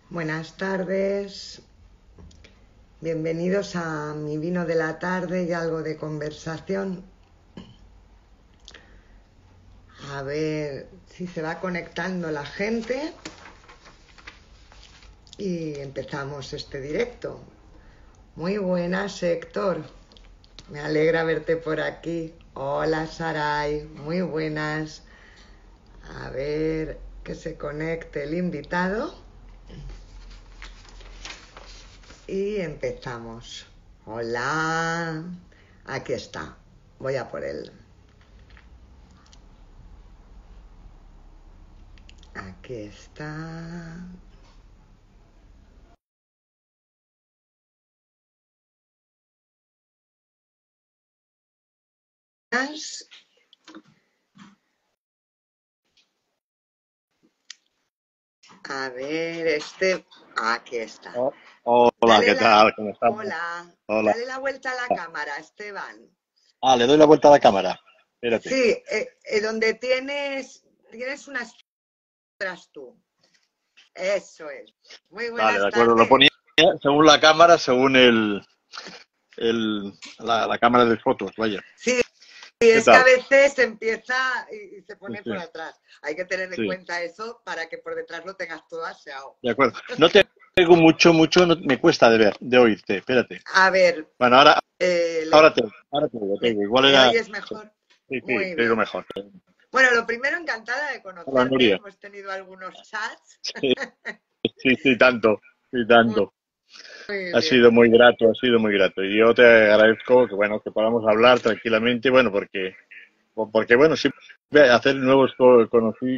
Buenas tardes, bienvenidos a mi vino de la tarde y algo de conversación. A ver si se va conectando la gente y empezamos este directo. Muy buenas, Héctor. Me alegra verte por aquí. Hola, Saray. Muy buenas. A ver que se conecte el invitado. Y empezamos. Hola. Aquí está. Voy a por él. Aquí está. A ver, aquí está. Hola, ¿qué tal? ¿Cómo estamos? Hola. Hola. Dale la vuelta a la cámara, Esteban. Le doy la vuelta a la cámara. Espérate. Sí, donde tienes unas tras tú. Eso es. Muy Vale, de buenas acuerdo. Lo ponía tardes. según la cámara, según la cámara de fotos, vaya. Sí, ¿Qué es que a tal? veces empieza y se Sí, pone por sí, atrás. Hay que tener en sí, cuenta eso para que por detrás lo tengas todo aseado. de acuerdo. No te oigo mucho, me cuesta de oírte. Espérate. A ver, Bueno, ahora, eh, ahora le- te, ahora te oigo, te oigo. Igual ¿me era. oyes mejor? Sí, sí, Muy te oigo bien. mejor. Bueno, lo primero, encantada de Hola, conocerte. Nuria. Hemos tenido algunos chats. Sí, sí, sí, tanto, sí, Muy, tanto. muy Ha bien. sido muy grato, ha sido muy grato. Y yo te agradezco que, bueno, que podamos hablar tranquilamente, bueno, porque bueno, siempre hacer nuevos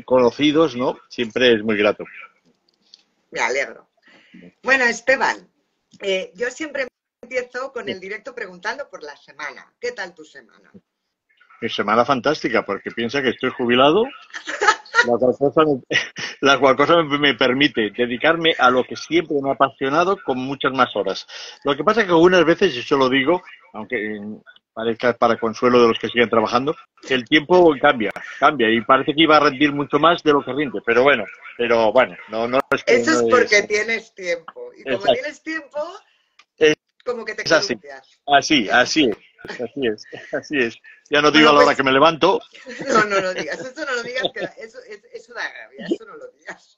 conocidos, ¿no? Siempre es muy grato. Me alegro. Bueno, Esteban, yo siempre empiezo con el directo preguntando por la semana. ¿Qué tal tu semana? Mi semana fantástica, porque piensa que estoy jubilado, la cual cosa la cual cosa me permite dedicarme a lo que siempre me ha apasionado con muchas más horas. Lo que pasa es que algunas veces, y eso lo digo, aunque parezca para consuelo de los que siguen trabajando, el tiempo cambia y parece que iba a rendir mucho más de lo que rinde, pero bueno, no es que Eso no es es, porque tienes tiempo. Y como exacto, tienes tiempo, es, como que te es así, columpias. así, Es así así. es, así es, así es. Ya no digo a Bueno, la hora pues que me levanto. no, no lo digas. Eso no lo digas, que eso da rabia. Eso no lo digas.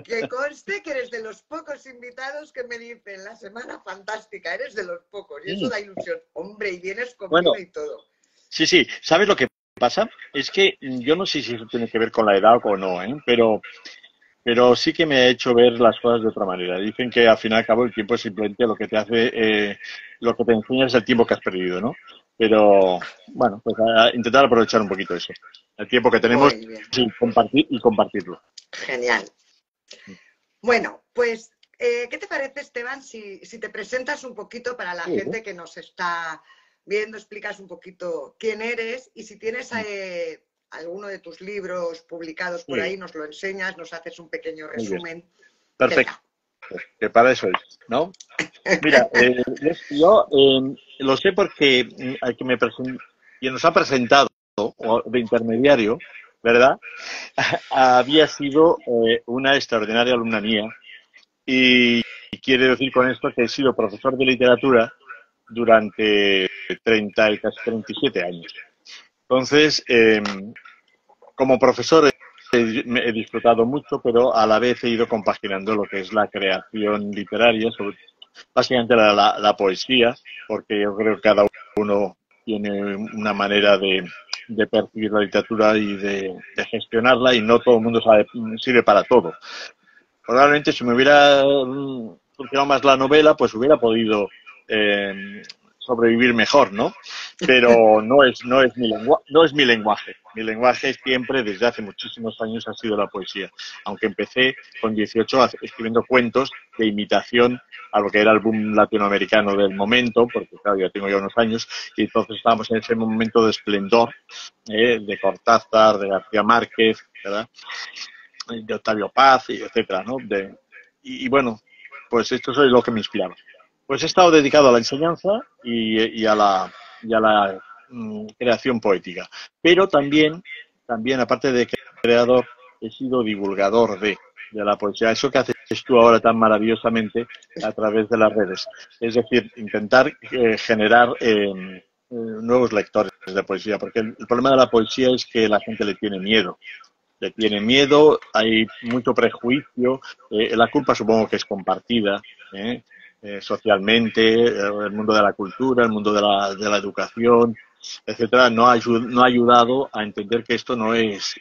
Que conste que eres de los pocos invitados que me dicen la semana fantástica. Eres de los pocos. Y eso Mm, da ilusión. Hombre, y vienes con vino Bueno, y todo. sí, sí. ¿Sabes lo que pasa? Es que yo no sé si eso tiene que ver con la edad o no, ¿eh? Pero sí que me ha hecho ver las cosas de otra manera. Dicen que al fin y al cabo el tiempo es simplemente lo que te hace, lo que te enseña es el tiempo que has perdido, ¿no? Pero bueno, pues a intentar aprovechar un poquito eso. El tiempo que tenemos Muy bien. y compartirlo. Genial. Bueno, pues, ¿qué te parece, Esteban, si te presentas un poquito para la Sí, ¿no? gente que nos está viendo, explicas un poquito quién eres y si tienes alguno de tus libros publicados por ahí, Sí, nos lo enseñas, nos haces un pequeño muy bien. resumen. Perfecto. Venga. Que para eso es, ¿no? Mira, yo lo sé porque al que quien nos ha presentado de intermediario, ¿verdad? Había sido una extraordinaria alumna mía y quiere decir con esto que he sido profesor de literatura durante 30 y casi 37 años. Entonces, como profesor he disfrutado mucho, pero a la vez he ido compaginando lo que es la creación literaria, básicamente la poesía, porque yo creo que cada uno tiene una manera de percibir la literatura y de gestionarla y no todo el mundo sirve para todo. Probablemente si me hubiera funcionado más la novela, pues hubiera podido eh, sobrevivir mejor, ¿no? Pero no es no es mi lenguaje. Mi lenguaje siempre, desde hace muchísimos años, ha sido la poesía. Aunque empecé con 18 escribiendo cuentos de imitación a lo que era el boom latinoamericano del momento, porque claro, ya tengo ya unos años, y entonces estábamos en ese momento de esplendor, de Cortázar, de García Márquez, ¿verdad? De Octavio Paz, y etcétera, ¿no? Y bueno, pues esto es lo que me inspiraba. Pues he estado dedicado a la enseñanza y a la creación poética. Pero también, aparte de creador, he sido divulgador de la poesía. Eso que hace haces tú ahora tan maravillosamente a través de las redes. Es decir, intentar generar nuevos lectores de poesía, porque el problema de la poesía es que la gente le tiene miedo. Le tiene miedo, hay mucho prejuicio, la culpa supongo que es compartida, socialmente, el mundo de la cultura, el mundo de la educación, etcétera, no ha ayudado a entender que esto no es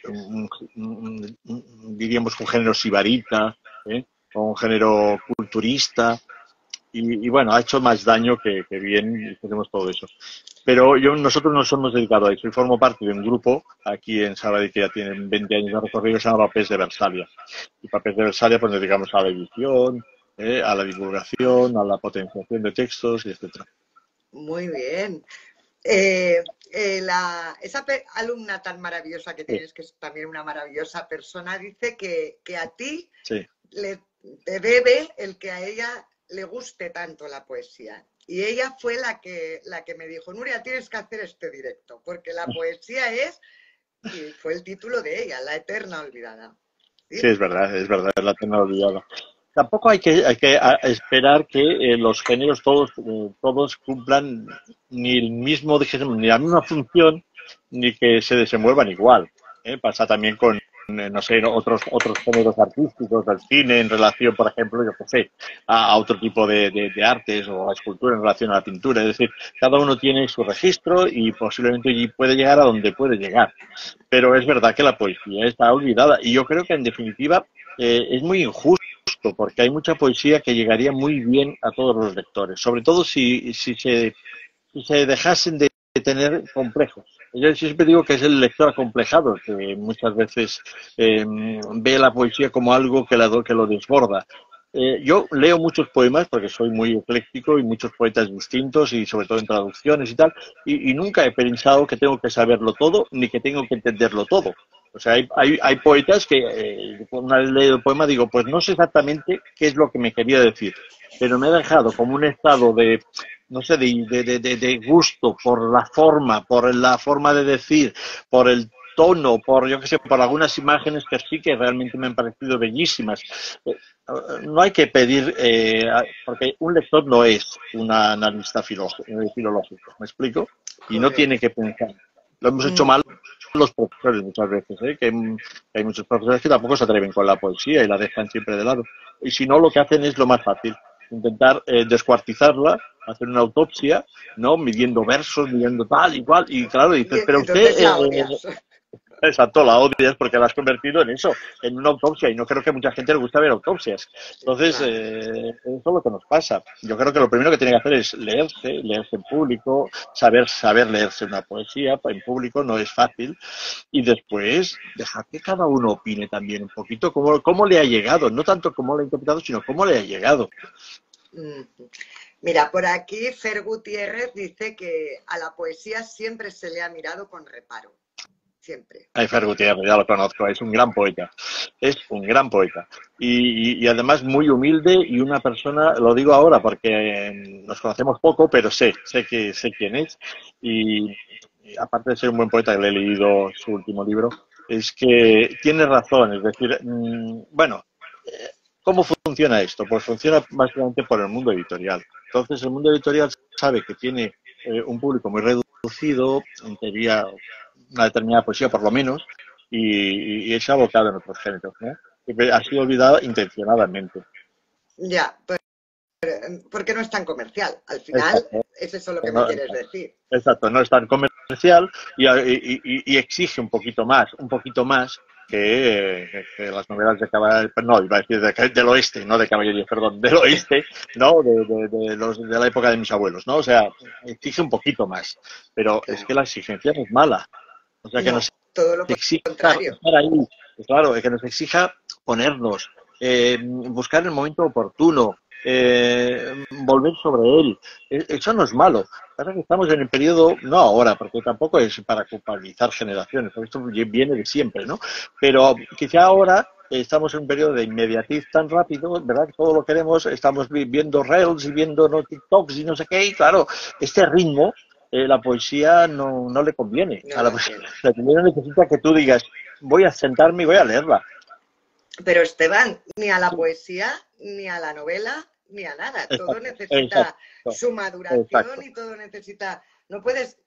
diríamos un género sibarita, o un género culturista, y bueno, ha hecho más daño que bien y hacemos todo eso. Pero nosotros nos hemos dedicado a eso y formo parte de un grupo aquí en Sabadell que ya tienen 20 años de recorrido, se llama Papers de Versalia. Y Papers de Versalia pues nos dedicamos a la edición, a la divulgación, a la potenciación de textos, y etcétera. Muy bien. Esa alumna tan maravillosa que tienes, sí, que es también una maravillosa persona, dice que a ti sí, te debe el que a ella le guste tanto la poesía. Y ella fue la que me dijo, Nuria, tienes que hacer este directo, porque la poesía es, y fue el título de ella, La Eterna Olvidada. Sí, es verdad, es La Eterna Olvidada. Tampoco hay que esperar que los géneros todos cumplan ni el mismo, ni la misma función, ni que se desenvuelvan igual. Pasa también con, no sé, otros géneros artísticos del cine en relación, por ejemplo, yo qué sé, a otro tipo de artes o a escultura en relación a la pintura. Es decir, cada uno tiene su registro y posiblemente puede llegar a donde puede llegar. Pero es verdad que la poesía está olvidada y yo creo que en definitiva es muy injusto porque hay mucha poesía que llegaría muy bien a todos los lectores, sobre todo si se dejasen de tener complejos. Yo siempre digo que es el lector acomplejado, que muchas veces ve la poesía como algo que lo desborda. Yo leo muchos poemas porque soy muy ecléctico y muchos poetas distintos y sobre todo en traducciones y tal, y nunca he pensado que tengo que saberlo todo ni que tengo que entenderlo todo. O sea, hay poetas que una vez leído el poema digo, pues no sé exactamente qué es lo que me quería decir, pero me ha dejado como un estado de, no sé, de gusto por la forma de decir, por el tono, por, yo qué sé, por algunas imágenes que sí que realmente me han parecido bellísimas. No hay que pedir, porque un lector no es un analista filológico, ¿me explico? Y no tiene que pensar. Lo hemos hecho mal los profesores muchas veces, que hay muchos profesores que tampoco se atreven con la poesía y la dejan siempre de lado. Y si no, lo que hacen es lo más fácil, intentar descuartizarla, hacer una autopsia, ¿no? Midiendo versos, midiendo tal, igual, y claro, dices, pero usted... Exacto, la odias porque la has convertido en eso, en una autopsia, y no creo que a mucha gente le guste ver autopsias. Entonces, eso es lo que nos pasa. Yo creo que lo primero que tiene que hacer es leerse en público, saber leerse una poesía en público, no es fácil, y después dejar que cada uno opine también un poquito cómo le ha llegado, no tanto cómo lo ha interpretado, sino cómo le ha llegado. Mira, por aquí Fer Gutiérrez dice que a la poesía siempre se le ha mirado con reparo. Siempre. Fer Gutiérrez, ya lo conozco, es un gran poeta. Es un gran poeta. Y además muy humilde y una persona, lo digo ahora porque nos conocemos poco, pero sé quién es. Y aparte de ser un buen poeta, que le he leído su último libro, es que tiene razón. Es decir, bueno, ¿cómo funciona esto? Pues funciona básicamente por el mundo editorial. Entonces, el mundo editorial sabe que tiene un público muy reducido, en teoría una determinada poesía por lo menos, y es abocado en otros géneros, ¿no? Y ha sido olvidado intencionadamente. Ya, porque no es tan comercial. Al final, exacto, es eso lo que me quieres decir. Exacto, no es tan comercial y exige un poquito más que las novelas de caballería, no, iba a decir del oeste, no de caballería, perdón, del oeste, ¿no? De la época de mis abuelos, ¿no? O sea, exige un poquito más, pero claro, es que la exigencia no es mala. O sea, que nos exija estar ahí, claro, que nos exija ponernos, buscar el momento oportuno, volver sobre él. Eso no es malo. Pasa que estamos en el periodo, no ahora, porque tampoco es para culpabilizar generaciones, porque esto viene de siempre, ¿no? Pero quizá ahora estamos en un periodo de inmediatiz tan rápido, ¿verdad? Que todo lo queremos, estamos viendo reels y viendo TikToks y no sé qué, y claro, este ritmo, la poesía no le conviene. A la poesía necesita que tú digas, voy a sentarme y voy a leerla. Pero Esteban, ni a la poesía, ni a la novela, ni a nada. Todo Exacto, necesita exacto, su maduración exacto. y todo necesita... No puedes...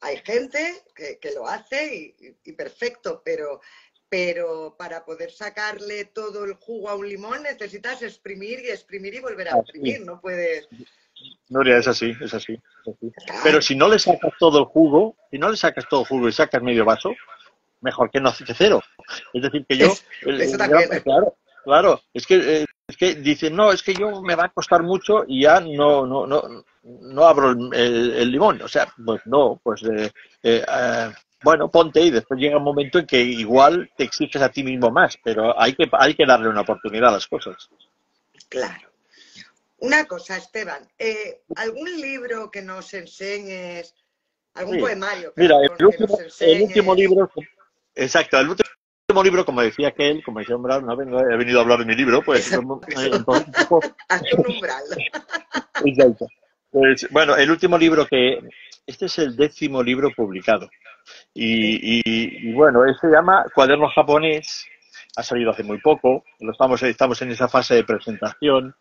Hay gente que lo hace y perfecto, pero para poder sacarle todo el jugo a un limón necesitas exprimir y volver a Así. exprimir. No puedes... Nuria, es así, es así, es así. Pero Claro, si no le sacas todo el jugo, si no le sacas todo el jugo y sacas medio vaso, mejor que no que cero. Es decir, que yo, eso también. claro, claro, es que dicen, no, es que yo me va a costar mucho y ya no abro el limón. O sea, pues no, pues bueno, ponte y después llega un momento en que igual te exiges a ti mismo más, pero hay que darle una oportunidad a las cosas. Claro. Una cosa, Esteban, ¿algún libro que nos enseñes, algún Sí. poemario, Mira, perdón, que nos el último enseñes? libro, exacto, el último libro, como decía aquel, como decía Umbral, he venido a hablar de mi libro, pues Eso, eso. entonces un poco. Haz un umbral. Exacto. Pues, bueno, el último libro este es el 10º libro publicado. Sí. Y bueno, se llama Cuaderno Japonés, ha salido hace muy poco, estamos en esa fase de presentación,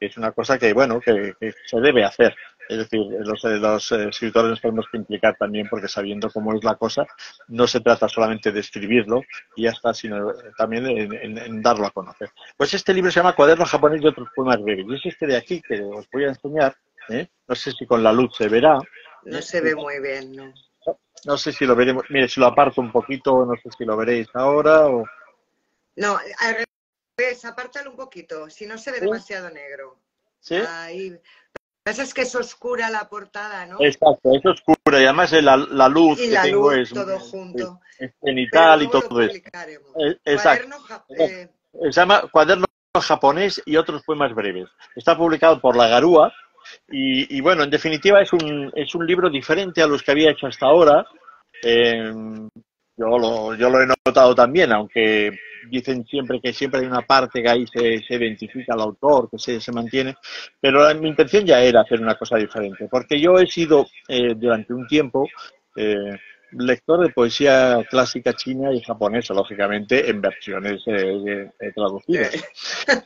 que es una cosa que, bueno, que se debe hacer. Es decir, los escritores nos tenemos que implicar también porque sabiendo cómo es la cosa, no se trata solamente de escribirlo y ya está, sino también en darlo a conocer. Pues este libro se llama Cuaderno Japonés y otros poemas breves. Y es este de aquí que os voy a enseñar. ¿Eh? No sé si con la luz se verá. No se ve muy bien, ¿no? No sé si lo veremos. Mire, si lo aparto un poquito, no sé si lo veréis ahora o... No, al revés, apártalo un poquito, si no se ve ¿Sí? demasiado negro. ¿Sí? Ahí. Lo que pasa es que es oscura la portada, ¿no? Exacto, es oscura y además la luz Y que la tengo luz todo sí, junto. es Pero cenital y luego lo todo eso. publicaremos. Exacto. Se llama Cuaderno Japonés y otros poemas breves. Está publicado por La Garúa y bueno, en definitiva es un libro diferente a los que había hecho hasta ahora. Eh, yo lo he notado también, aunque dicen siempre que siempre hay una parte que ahí se identifica al autor, que se mantiene, pero mi intención ya era hacer una cosa diferente, porque yo he sido durante un tiempo eh, lector de poesía clásica china y japonesa, lógicamente en versiones traducidas.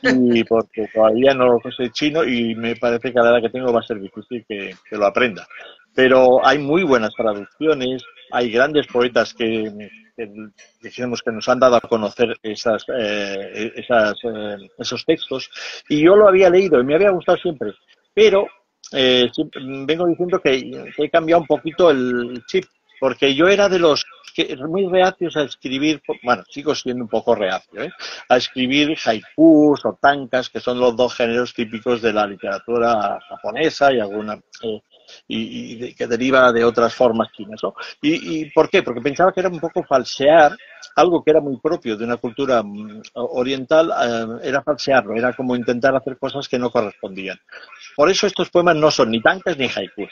Y porque todavía no sé chino y me parece que a la edad que tengo va a ser difícil que lo aprenda. Pero hay muy buenas traducciones, hay grandes poetas que dijimos que nos han dado a conocer esos textos y yo lo había leído y me había gustado siempre, pero vengo diciendo que he cambiado un poquito el chip porque yo era de los que muy reacios a escribir, bueno, sigo siendo un poco reacio, a escribir haikus o tankas, que son los dos géneros típicos de la literatura japonesa y alguna que deriva de otras formas chinas, ¿no? ¿Y por qué? Porque pensaba que era un poco falsear algo que era muy propio de una cultura oriental, era falsearlo, era como intentar hacer cosas que no correspondían. Por eso estos poemas no son ni tankas ni haikus.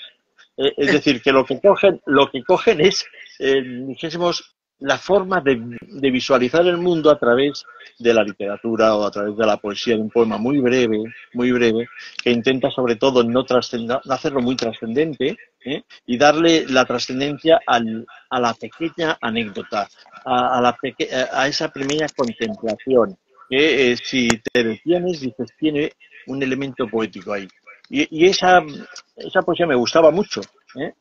Es decir, que lo que cogen es, dijésemos, la forma de visualizar el mundo a través de la literatura o a través de la poesía, de un poema muy breve, que intenta sobre todo no hacerlo muy trascendente, y darle la trascendencia a la pequeña anécdota, a esa pequeña contemplación, que si te detienes, dices, tiene un elemento poético ahí. Y esa poesía me gustaba mucho, ¿eh?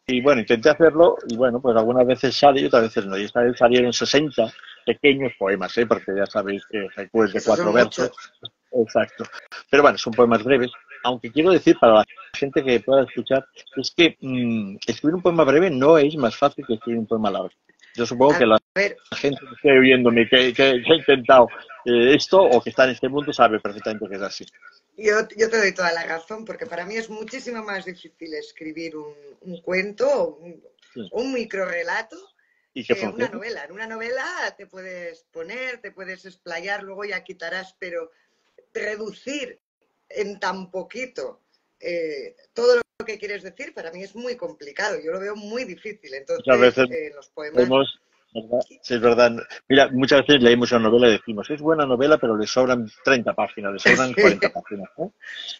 Y bueno, intenté hacerlo y bueno, pues algunas veces sale y otras veces no. Y esta vez salieron 60 pequeños poemas, ¿eh? Porque ya sabéis que haiku es de Esos son 4 versos. muchos. Exacto. Pero bueno, son poemas breves. Aunque quiero decir para la gente que pueda escuchar, es que escribir un poema breve no es más fácil que escribir un poema largo. Yo supongo que A la ver, gente que esté oyéndome que ha intentado esto o que está en este mundo sabe perfectamente que es así. yo te doy toda la razón, porque para mí es muchísimo más difícil escribir un cuento o Sí. un microrelato Y que que una funcione. novela. En una novela te puedes poner, te puedes explayar, luego ya quitarás, pero reducir en tan poquito todo lo que quieres decir, para mí es muy complicado. Yo lo veo muy difícil. Muchas Entonces, veces los poemas. vemos, ¿verdad? Sí, es verdad. Mira, muchas veces leemos una novela y decimos, es buena novela, pero le sobran 30 páginas, le sobran 40 páginas, ¿eh?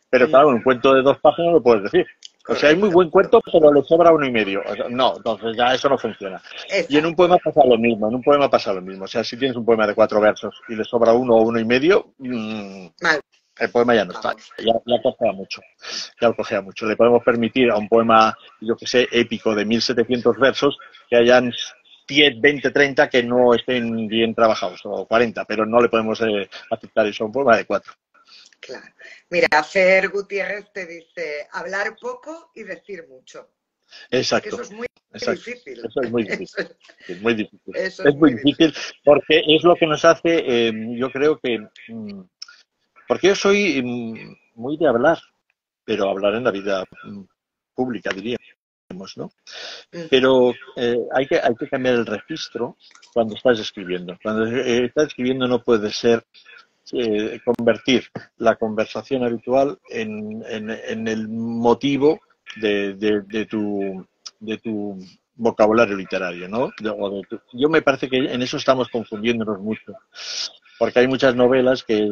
Pero claro, un cuento de 2 páginas lo puedes decir. O sea, hay muy correcto. buen cuento, pero le sobra 1,5. O sea, no, entonces ya eso no funciona. Y en un Exacto. poema pasa lo mismo, en un poema pasa lo mismo. O sea, si tienes un poema de 4 versos y le sobra 1 o 1,5, Mal, el poema ya no está, vamos. ya cojea mucho, ya lo cojea mucho. Le podemos permitir a un poema, yo que sé, épico de 1.700 versos, que hayan 10, 20, 30 que no estén bien trabajados, o 40, pero no le podemos aceptar eso a un poema de 4. Claro. Mira, Fer Gutiérrez te dice hablar poco y decir mucho. Dice que Exacto, eso es muy exacto. difícil. Eso es muy difícil. Es muy difícil. Eso es Es muy muy difícil difícil. porque es lo que nos hace, yo creo que, porque yo soy muy de hablar, pero hablar en la vida pública, diríamos, ¿no? Ujú. Pero hay que cambiar el registro cuando estás escribiendo. Cuando estás escribiendo no puede ser convertir la conversación habitual en el motivo de tu vocabulario literario, ¿no? Yo me parece que en eso estamos confundiéndonos mucho, porque hay muchas novelas que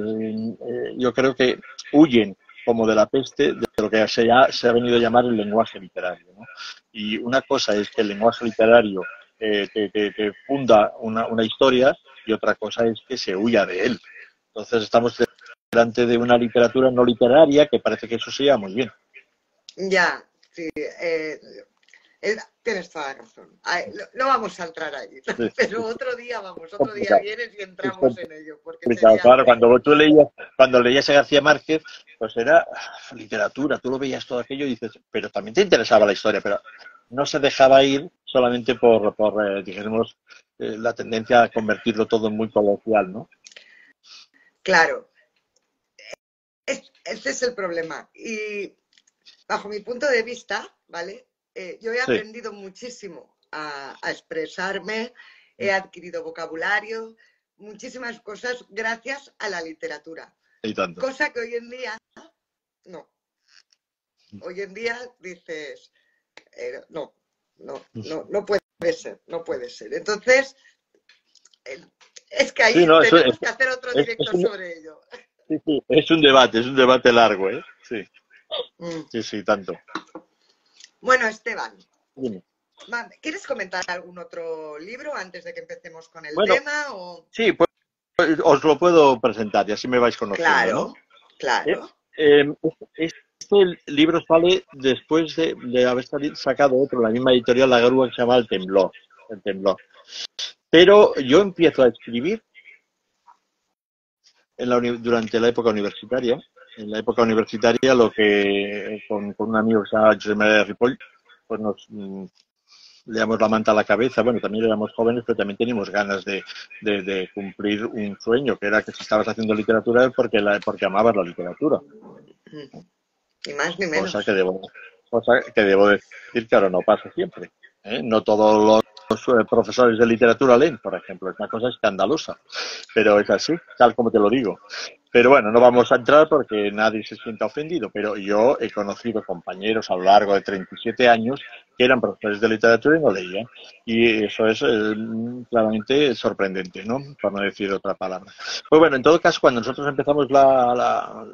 yo creo que huyen como de la peste de lo que se ha venido a llamar el lenguaje literario, ¿no? Y una cosa es que el lenguaje literario te funda una historia y otra cosa es que se huya de él. Entonces estamos delante de una literatura no literaria que parece que eso se muy bien. Ya, sí. Tienes toda la razón. Ay, no vamos a entrar ahí, Es pero otro día vamos, otro día complicado. vienes y Es entramos en ello, porque complicado. sería Claro, cuando leías a García Márquez, pues era literatura, tú lo veías todo aquello y dices, pero también te interesaba la historia, pero no se dejaba ir solamente por dijéramos, la tendencia a convertirlo todo en muy coloquial, ¿no? claro. Ese es el problema. Y bajo mi punto de vista, ¿vale? Yo he Sí, aprendido muchísimo a expresarme, he adquirido vocabulario, muchísimas cosas gracias a la literatura. y tanto. Cosa que hoy en día no. Hoy en día dices, no, no puede ser, no puede ser. Entonces, eh, es que Sí, ahí no, eso tenemos que hacer otro es directo un, sobre ello. sí, sí, es un debate largo, ¿eh? Sí, Mm. sí, sí, tanto. Bueno, Esteban, Dime. ¿quieres comentar algún otro libro antes de que empecemos con el Bueno, tema? O... sí, pues os lo puedo presentar y así me vais conociendo, ¿no? Claro, Eh, claro. eh, este libro sale después de haber sacado otro, la misma editorial, La Grúa, que se llama El Temblor. El Temblor. Pero yo empiezo a escribir durante la época universitaria. En la época universitaria, lo que con un amigo que se llama José María de Ripoll, pues le damos la manta a la cabeza. Bueno, también éramos jóvenes, pero también teníamos ganas de cumplir un sueño, que era que si estabas haciendo literatura es porque amabas la literatura. Ni más ni Cosa que menos. debo, cosa que debo decir que ahora no pasa siempre. ¿Eh? No todos los profesores de literatura leen, por ejemplo. Es una cosa escandalosa. Pero es así, tal como te lo digo. Pero bueno, no vamos a entrar porque nadie se sienta ofendido, pero yo he conocido compañeros a lo largo de 37 años que eran profesores de literatura y no leían. Y eso es claramente sorprendente, ¿no? Por no decir otra palabra. Pues bueno, en todo caso, cuando nosotros empezamos la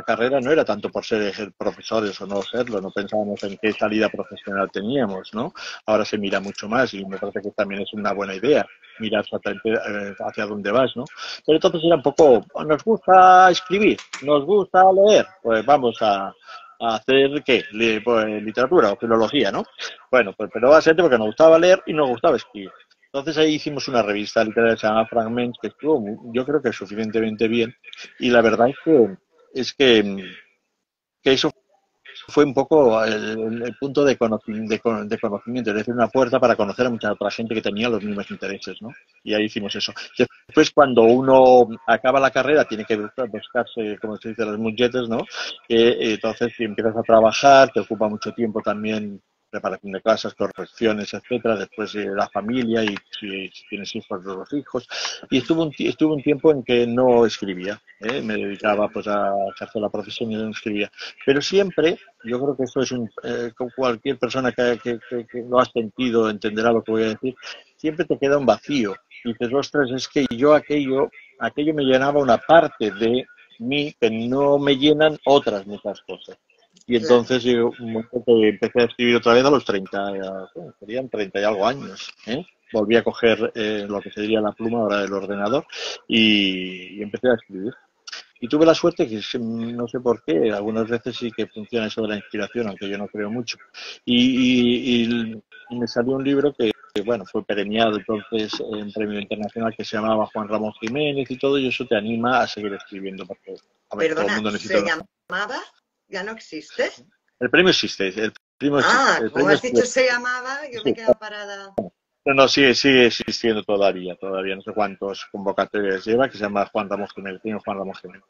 carrera no era tanto por ser profesores o no serlo, no pensábamos en qué salida profesional teníamos, ¿no? Ahora se mira mucho más y me parece que también es una buena idea mirar exactamente hacia dónde vas, ¿no? Pero entonces era un poco, nos gusta escribir, nos gusta leer, pues vamos a hacer, ¿qué? Pues, literatura o filología, ¿no? Bueno, pues pero básicamente porque nos gustaba leer y nos gustaba escribir. Entonces ahí hicimos una revista literaria que se llama Fragments, que estuvo, yo creo que suficientemente bien, y la verdad es que eso fue un poco el punto de conocimiento, es decir, una puerta para conocer a mucha otra gente que tenía los mismos intereses, ¿no? Y ahí hicimos eso. Después, cuando uno acaba la carrera, tiene que buscarse, como se dice, los mulletes, ¿no? Entonces, si empiezas a trabajar, te ocupa mucho tiempo también preparación de clases, correcciones, etcétera, después la familia y si tienes hijos, los hijos. Y estuve un tiempo en que no escribía, ¿eh? Me dedicaba pues a ejercer la profesión y no escribía. Pero siempre, yo creo que eso es con cualquier persona que lo ha sentido entenderá lo que voy a decir, siempre te queda un vacío. Y dices, ostras, es que yo aquello me llenaba una parte de mí que no me llenan otras muchas cosas. Y claro. entonces yo un momento que empecé a escribir otra vez a los 30, bueno, serían 30 y algo años, ¿eh? Volví a coger lo que sería la pluma ahora del ordenador y empecé a escribir. Y tuve la suerte que no sé por qué, algunas veces sí que funciona eso de la inspiración, aunque yo no creo mucho. Y me salió un libro que, bueno, fue premiado entonces en premio internacional que se llamaba Juan Ramón Jiménez y todo, y eso te anima a seguir escribiendo, porque, a ver, todo el Perdona, mundo necesita ¿se una... llamaba? ¿Ya no existe? El premio existe, el premio existe, Ah, el como premio has existe. dicho se llamaba, yo me he quedado parada. No, no, sigue existiendo todavía no sé cuántos convocatorias lleva, que se llama Juan Ramón Jiménez, premio Juan Ramón Jiménez.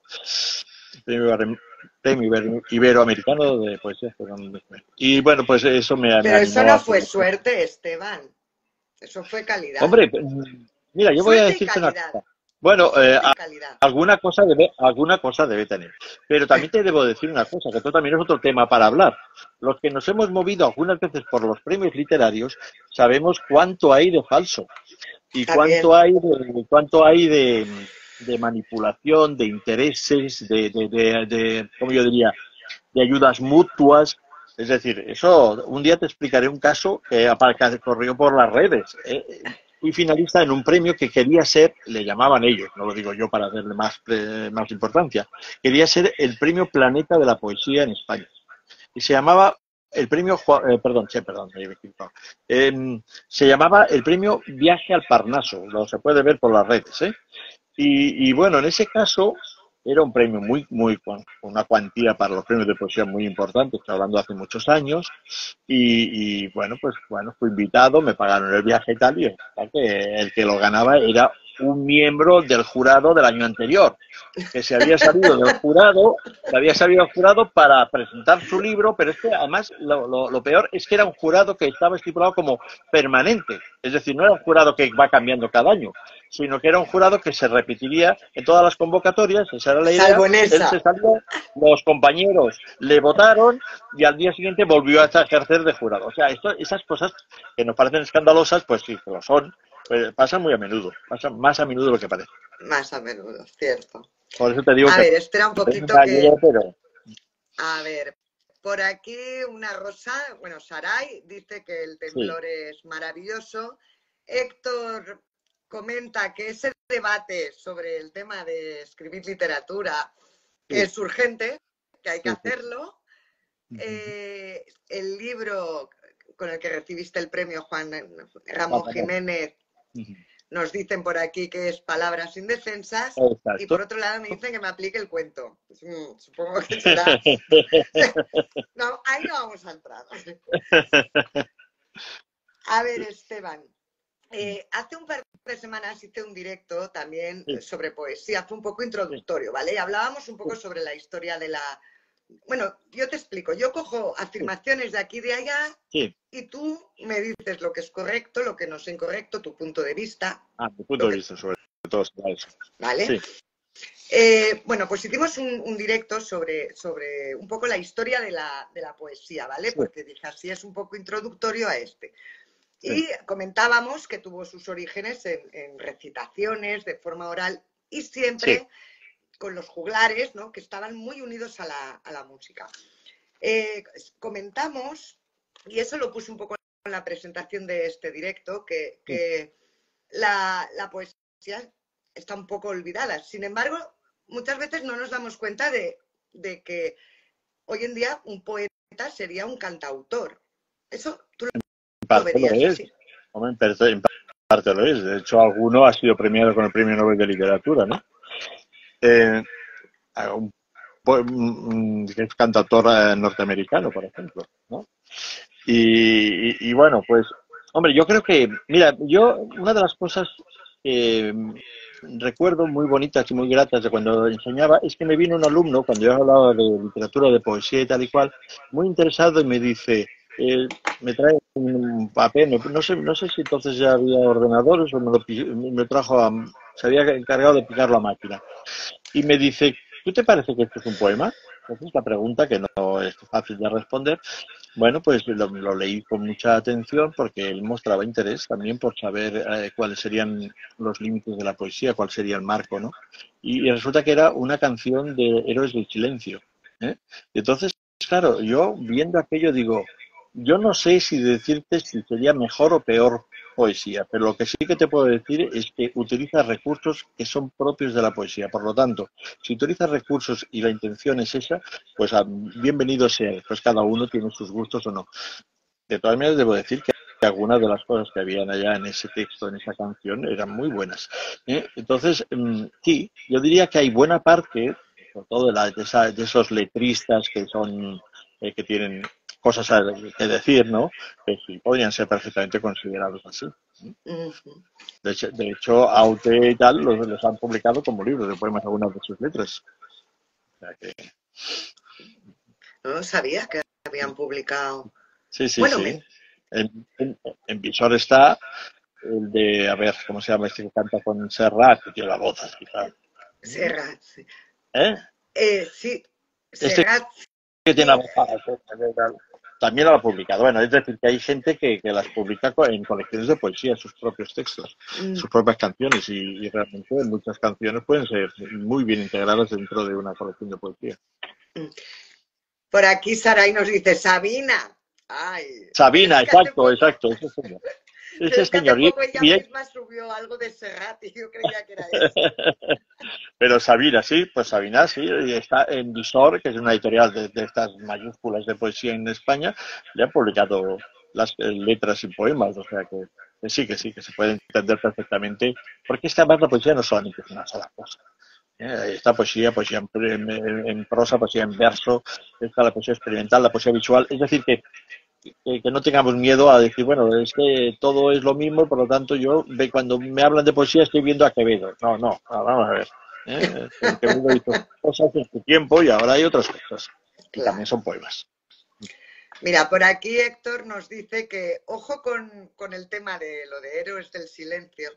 Premio Iberoamericano de Poesía. Y bueno, pues eso me Pero eso animó no a fue seguir. suerte, Esteban. Eso fue calidad. Hombre, mira, yo voy a Suerte y decirte una calidad. cosa. Bueno, Suerte y calidad. alguna cosa debe tener. Pero también te debo decir una cosa, que esto también es otro tema para hablar. Los que nos hemos movido algunas veces por los premios literarios, sabemos cuánto hay de falso y También. cuánto hay de manipulación, de intereses, ¿cómo yo diría?, de ayudas mutuas. Es decir, eso, un día te explicaré un caso que corrió por las redes. Fui finalista en un premio que quería ser, le llamaban ellos, no lo digo yo para darle más importancia, quería ser el premio Planeta de la Poesía en España. Y se llamaba el premio, perdón, me he equivocado. Se llamaba el premio Viaje al Parnaso, lo se puede ver por las redes, ¿eh? Y bueno, en ese caso era un premio con una cuantía para los premios de poesía muy importante, estoy hablando hace muchos años, bueno, pues bueno, fui invitado, me pagaron el viaje y tal, y el que lo ganaba era un miembro del jurado del año anterior, que se había salido del jurado para presentar su libro, pero es que además lo peor es que era un jurado que estaba estipulado como permanente, es decir, no era un jurado que va cambiando cada año, sino que era un jurado que se repetiría en todas las convocatorias, esa era la idea, Salvo en él se esa. salió, los compañeros le votaron y al día siguiente volvió a ejercer de jurado. O sea, esas cosas que nos parecen escandalosas, pues sí, que lo son, pues pasan muy a menudo, pasan más a menudo de lo que parece. Más a menudo, cierto. Por eso te digo A que ver, espera un es poquito gallego, que. pero A ver, por aquí una rosa, bueno, Saray dice que el sí, temblor es maravilloso. Héctor comenta que ese debate sobre el tema de escribir literatura, que sí, es urgente, que hay que sí, sí. hacerlo. El libro con el que recibiste el premio Juan Ramón Jiménez, nos dicen por aquí que es Palabras Indefensas, y Exacto. por otro lado me dicen que me aplique el cuento. Supongo que será. No, ahí no vamos a entrar. A ver, Esteban, hace un par de semanas hice un directo también Sí, sobre poesía, fue un poco sí, introductorio, ¿vale? Y hablábamos un sí, poco sobre la historia de la. Bueno, yo te explico, yo cojo sí, afirmaciones de aquí y de allá sí. y tú me dices lo que es correcto, lo que no es incorrecto, tu punto de vista, Mi punto lo de que. vista sobre todo será eso. ¿Vale? Sí, Bueno, pues hicimos un directo sobre un poco la historia de la poesía, ¿vale? sí, Porque dije, así es un poco introductorio a este. sí, Y comentábamos que tuvo sus orígenes en recitaciones de forma oral y sí. siempre con los juglares, ¿no? Que estaban muy unidos a la música. Comentamos, y eso lo puse un poco en la presentación de este directo, Sí. que la poesía está un poco olvidada. Sin embargo, muchas veces no nos damos cuenta de que hoy en día un poeta sería un cantautor. Eso tú En lo parte lo verías es. así. Hombre, en parte lo es. De hecho, alguno ha sido premiado con el Premio Nobel de Literatura, ¿no? Eh, que es cantautor norteamericano, por ejemplo, ¿no? Y bueno, pues, hombre, yo creo que, mira, una de las cosas que recuerdo muy bonitas y muy gratas de cuando enseñaba es que me vino un alumno, cuando yo hablaba de literatura, de poesía y tal y cual, muy interesado y me dice, me trae un papel, no sé si entonces ya había ordenadores o me trajo se había encargado de picar la máquina. Y me dice, ¿tú te parece que esto es un poema? Esa es la pregunta que no es fácil de responder. Bueno, pues lo leí con mucha atención porque él mostraba interés también por saber cuáles serían los límites de la poesía, cuál sería el marco, ¿no? Y resulta que era una canción de Héroes del Silencio, ¿eh? Y entonces, claro, yo viendo aquello digo, yo no sé si decirte si sería mejor o peor poesía, pero lo que sí que te puedo decir es que utiliza recursos que son propios de la poesía. Por lo tanto, si utilizas recursos y la intención es esa, pues bienvenido sea. Pues cada uno tiene sus gustos o no. De todas maneras, debo decir que algunas de las cosas que habían allá en ese texto, en esa canción, eran muy buenas. Entonces, sí, yo diría que hay buena parte, sobre todo de esos letristas que son, que tienen cosas que decir, ¿no? Que sí podrían ser perfectamente considerados así. Ujú. De hecho, Aute y tal los han publicado como libros de poemas algunas de sus letras. O sea que, No sabía que habían publicado. sí, sí, Bueno, sí. En Visor está el de, a ver, ¿cómo se llama este que canta con Serrat? Que tiene la voz así, tal. Serrat, sí. ¿Eh? Sí, Este Serrat, que tiene la sí. voz tal. También lo ha publicado. Bueno, es decir, que hay gente que las publica en colecciones de poesía, sus propios textos, Mm, sus propias canciones, y realmente muchas canciones pueden ser muy bien integradas dentro de una colección de poesía. mm. Por aquí Saray nos dice, Sabina. Ay, Sabina, ¿crees que hace exacto, poco? exacto, ese señor. Ese ¿Crees que hace señor. poco ella Bien, misma subió algo de Serrat y yo creía que era ese? pero Sabina, sí, pues Sabina, sí, y está en Visor, que es una editorial de estas mayúsculas de poesía en España, le ha publicado las letras y poemas, o sea que sí, que se puede entender perfectamente, porque es que además la poesía no solamente es una sola cosa. Está poesía en prosa, poesía en verso, está la poesía experimental, la poesía visual, es decir, que no tengamos miedo a decir, bueno, es que todo es lo mismo, por lo tanto cuando me hablan de poesía estoy viendo a Quevedo. No, vamos a ver. Quevedo hizo cosas en su tiempo y ahora hay otras cosas. Y también Claro. son poemas. Mira, por aquí Héctor nos dice que ojo con el tema de lo de Héroes del Silencio,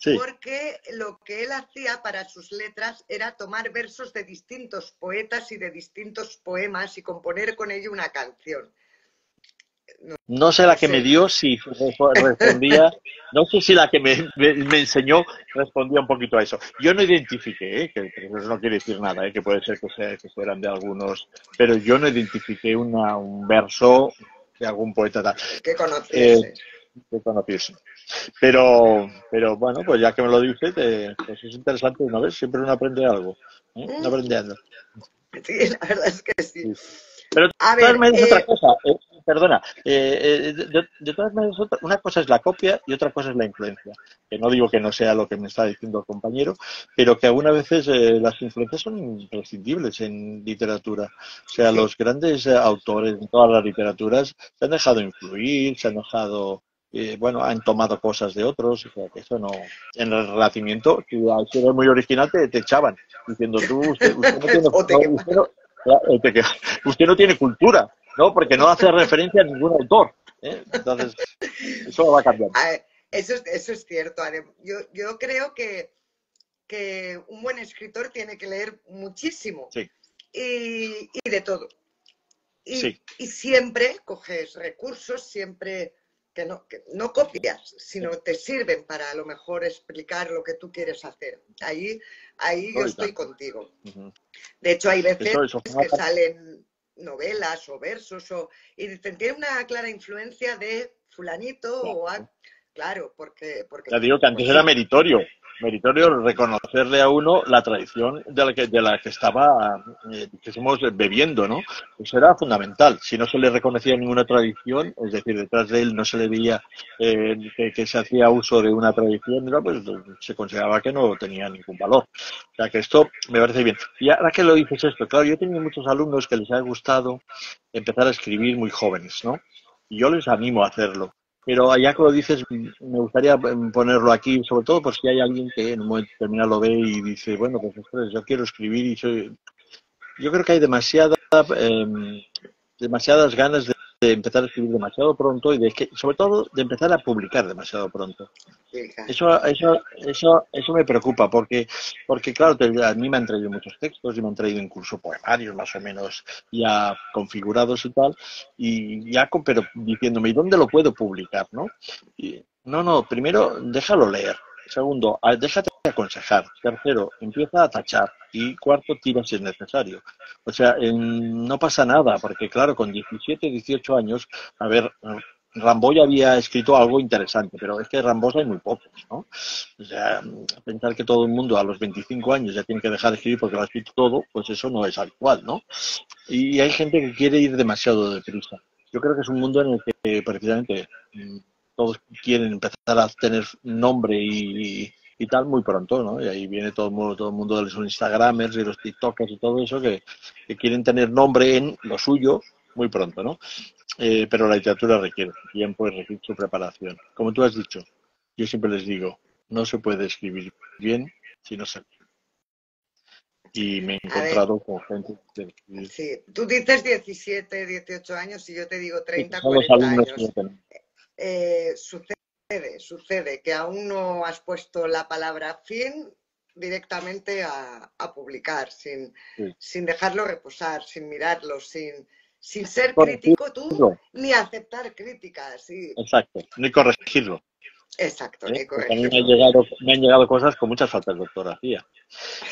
Sí, porque lo que él hacía para sus letras era tomar versos de distintos poetas y de distintos poemas y componer con ello una canción. No, no sé no la que me sé. dio, si respondía, no sé si la que me enseñó respondía un poquito a eso. Yo no identifiqué, que eso no quiere decir nada, que puede ser que fueran de algunos, pero yo no identifiqué un verso de algún poeta tal. Que Eh, conocieses. que conociese. Pero bueno, pues ya que me lo dices, pues es interesante, ¿no ves? Siempre uno aprende algo. Uno aprende algo. Sí, la verdad es que sí. Sí. Pero de A todas ver, maneras otra cosa, perdona, de todas maneras una cosa es la copia y otra cosa es la influencia. Que no digo que no sea lo que me está diciendo el compañero, pero que algunas veces las influencias son imprescindibles en literatura. O sea, sí, los grandes autores en todas las literaturas se han dejado influir, se han dejado, bueno, han tomado cosas de otros, o sea, que eso no. En el Renacimiento, si eres muy original, te echaban, diciendo usted no tiene, o te no, usted no, usted no tiene cultura, ¿no? Porque no hace referencia a ningún autor. Entonces, eso va cambiando. A ver, eso es cierto. Yo creo que un buen escritor tiene que leer muchísimo Sí, y de todo. sí, Y siempre coges recursos, siempre que no copias, sino te sirven para a lo mejor explicar lo que tú quieres hacer. Ahí yo no, y estoy tanto. contigo. Ujú. De hecho, hay veces Eso forma que parte. salen novelas o versos y dicen, tiene una clara influencia de fulanito Claro. claro, Ya digo que pues antes era sí, meritorio reconocerle a uno la tradición de la que estaba, dijésemos, bebiendo, ¿no? Eso era fundamental. Si no se le reconocía ninguna tradición, es decir, detrás de él no se le veía que se hacía uso de una tradición, ¿no? Pues se consideraba que no tenía ningún valor. O sea que esto me parece bien. Y ahora que lo dices esto, claro, yo he tenido muchos alumnos que les ha gustado empezar a escribir muy jóvenes, ¿no? Y yo les animo a hacerlo. Pero ya que lo dices, me gustaría ponerlo aquí, sobre todo por si hay alguien que en un momento determinado lo ve y dice, bueno, pues ostras, yo quiero escribir yo creo que hay demasiadas ganas de empezar a escribir demasiado pronto y sobre todo de empezar a publicar demasiado pronto. fíjate. Eso me preocupa porque claro, a mí me han traído muchos textos y me han traído incluso poemarios más o menos ya configurados y tal, y ya pero diciéndome, ¿y dónde lo puedo publicar, no? No, primero déjalo leer. Segundo, déjate aconsejar. Tercero, empieza a tachar. Y cuarto, tira si es necesario. O sea, no pasa nada, porque claro, con 17, 18 años, a ver, Rambo ya había escrito algo interesante, pero es que Rambos hay muy pocos, ¿no? O sea, pensar que todo el mundo a los 25 años ya tiene que dejar de escribir porque lo ha escrito todo, pues eso no es habitual, ¿no? Y hay gente que quiere ir demasiado deprisa. Yo creo que es un mundo en el que precisamente todos quieren empezar a tener nombre y tal muy pronto, ¿no? Y ahí viene todo el mundo de los Instagramers y los TikTokers y todo eso que quieren tener nombre en lo suyo muy pronto, ¿no? Pero la literatura requiere su tiempo y requiere su preparación. Como tú has dicho, yo siempre les digo, no se puede escribir bien si no se... Y me he A ver, encontrado con gente que sí, tú dices 17, 18 años y yo te digo sí, que 30, son los 40 alumnos que yo años. tengo. Sucede que aún no has puesto la palabra fin directamente a publicar, Sí. sin dejarlo reposar, sin mirarlo, sin ser crítico tú Corregirlo, ni aceptar críticas. Sí, exacto, no hay que corregirlo, exacto, ¿eh? ni Porque a mí corregirlo. me han llegado cosas con muchas faltas de ortografía.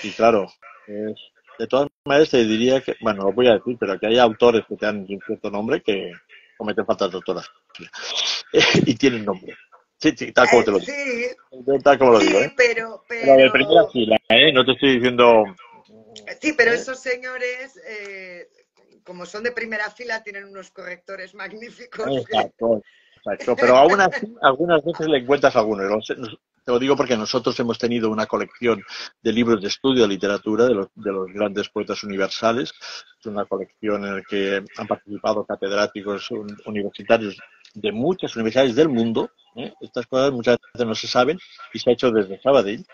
Y claro, de todas maneras te diría que, bueno, lo voy a decir, pero que hay autores que te dan un cierto nombre que cometen faltas de ortografía. Y tienen nombre. Sí, sí, tal como te lo digo. Sí, Tal como lo digo, sí, ¿eh? Pero de primera fila, ¿eh? No te estoy diciendo... sí, pero ¿eh? esos señores, como son de primera fila, tienen unos correctores magníficos que... Exacto, exacto. Pero aún así, algunas veces le encuentras alguno. Te lo digo porque nosotros hemos tenido una colección de libros de estudio de literatura de los grandes poetas universales. Es una colección en la que han participado catedráticos universitarios de muchas universidades del mundo. ¿Eh? Estas cosas muchas veces no se saben y se ha hecho desde Sabadell.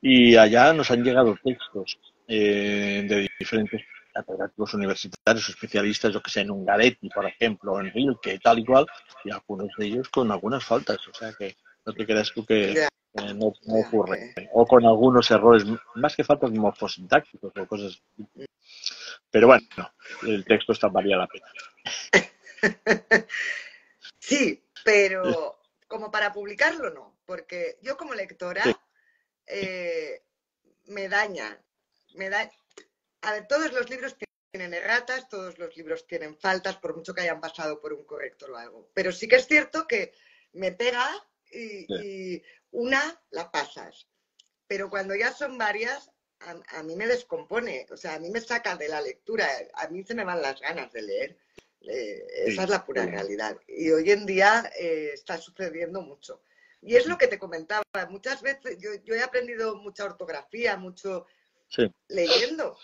Y allá nos han llegado textos de diferentes catedráticos universitarios, especialistas, yo que sé, en Ungaretti, por ejemplo, en Rilke, tal y cual, y algunos de ellos con algunas faltas. O sea que no te creas tú que Ya, no ya, ocurre. O con algunos errores, más que faltas morfosintácticos o cosas así. Pero bueno, el texto está valía la pena. sí, pero como para publicarlo no, porque yo como Sí, lectora eh, me daña, me da... A ver, todos los libros tienen erratas, todos los libros tienen faltas, por mucho que hayan pasado por un corrector o algo. Pero sí que es cierto que me pega sí, y una la pasas. Pero cuando ya son varias, a mí me descompone, o sea, a mí me saca de la lectura, a mí se me van las ganas de leer. Esa sí, es la pura sí, realidad. Y hoy en día está sucediendo mucho. Y es lo que te comentaba, muchas veces yo he aprendido mucha ortografía, mucho sí, leyendo,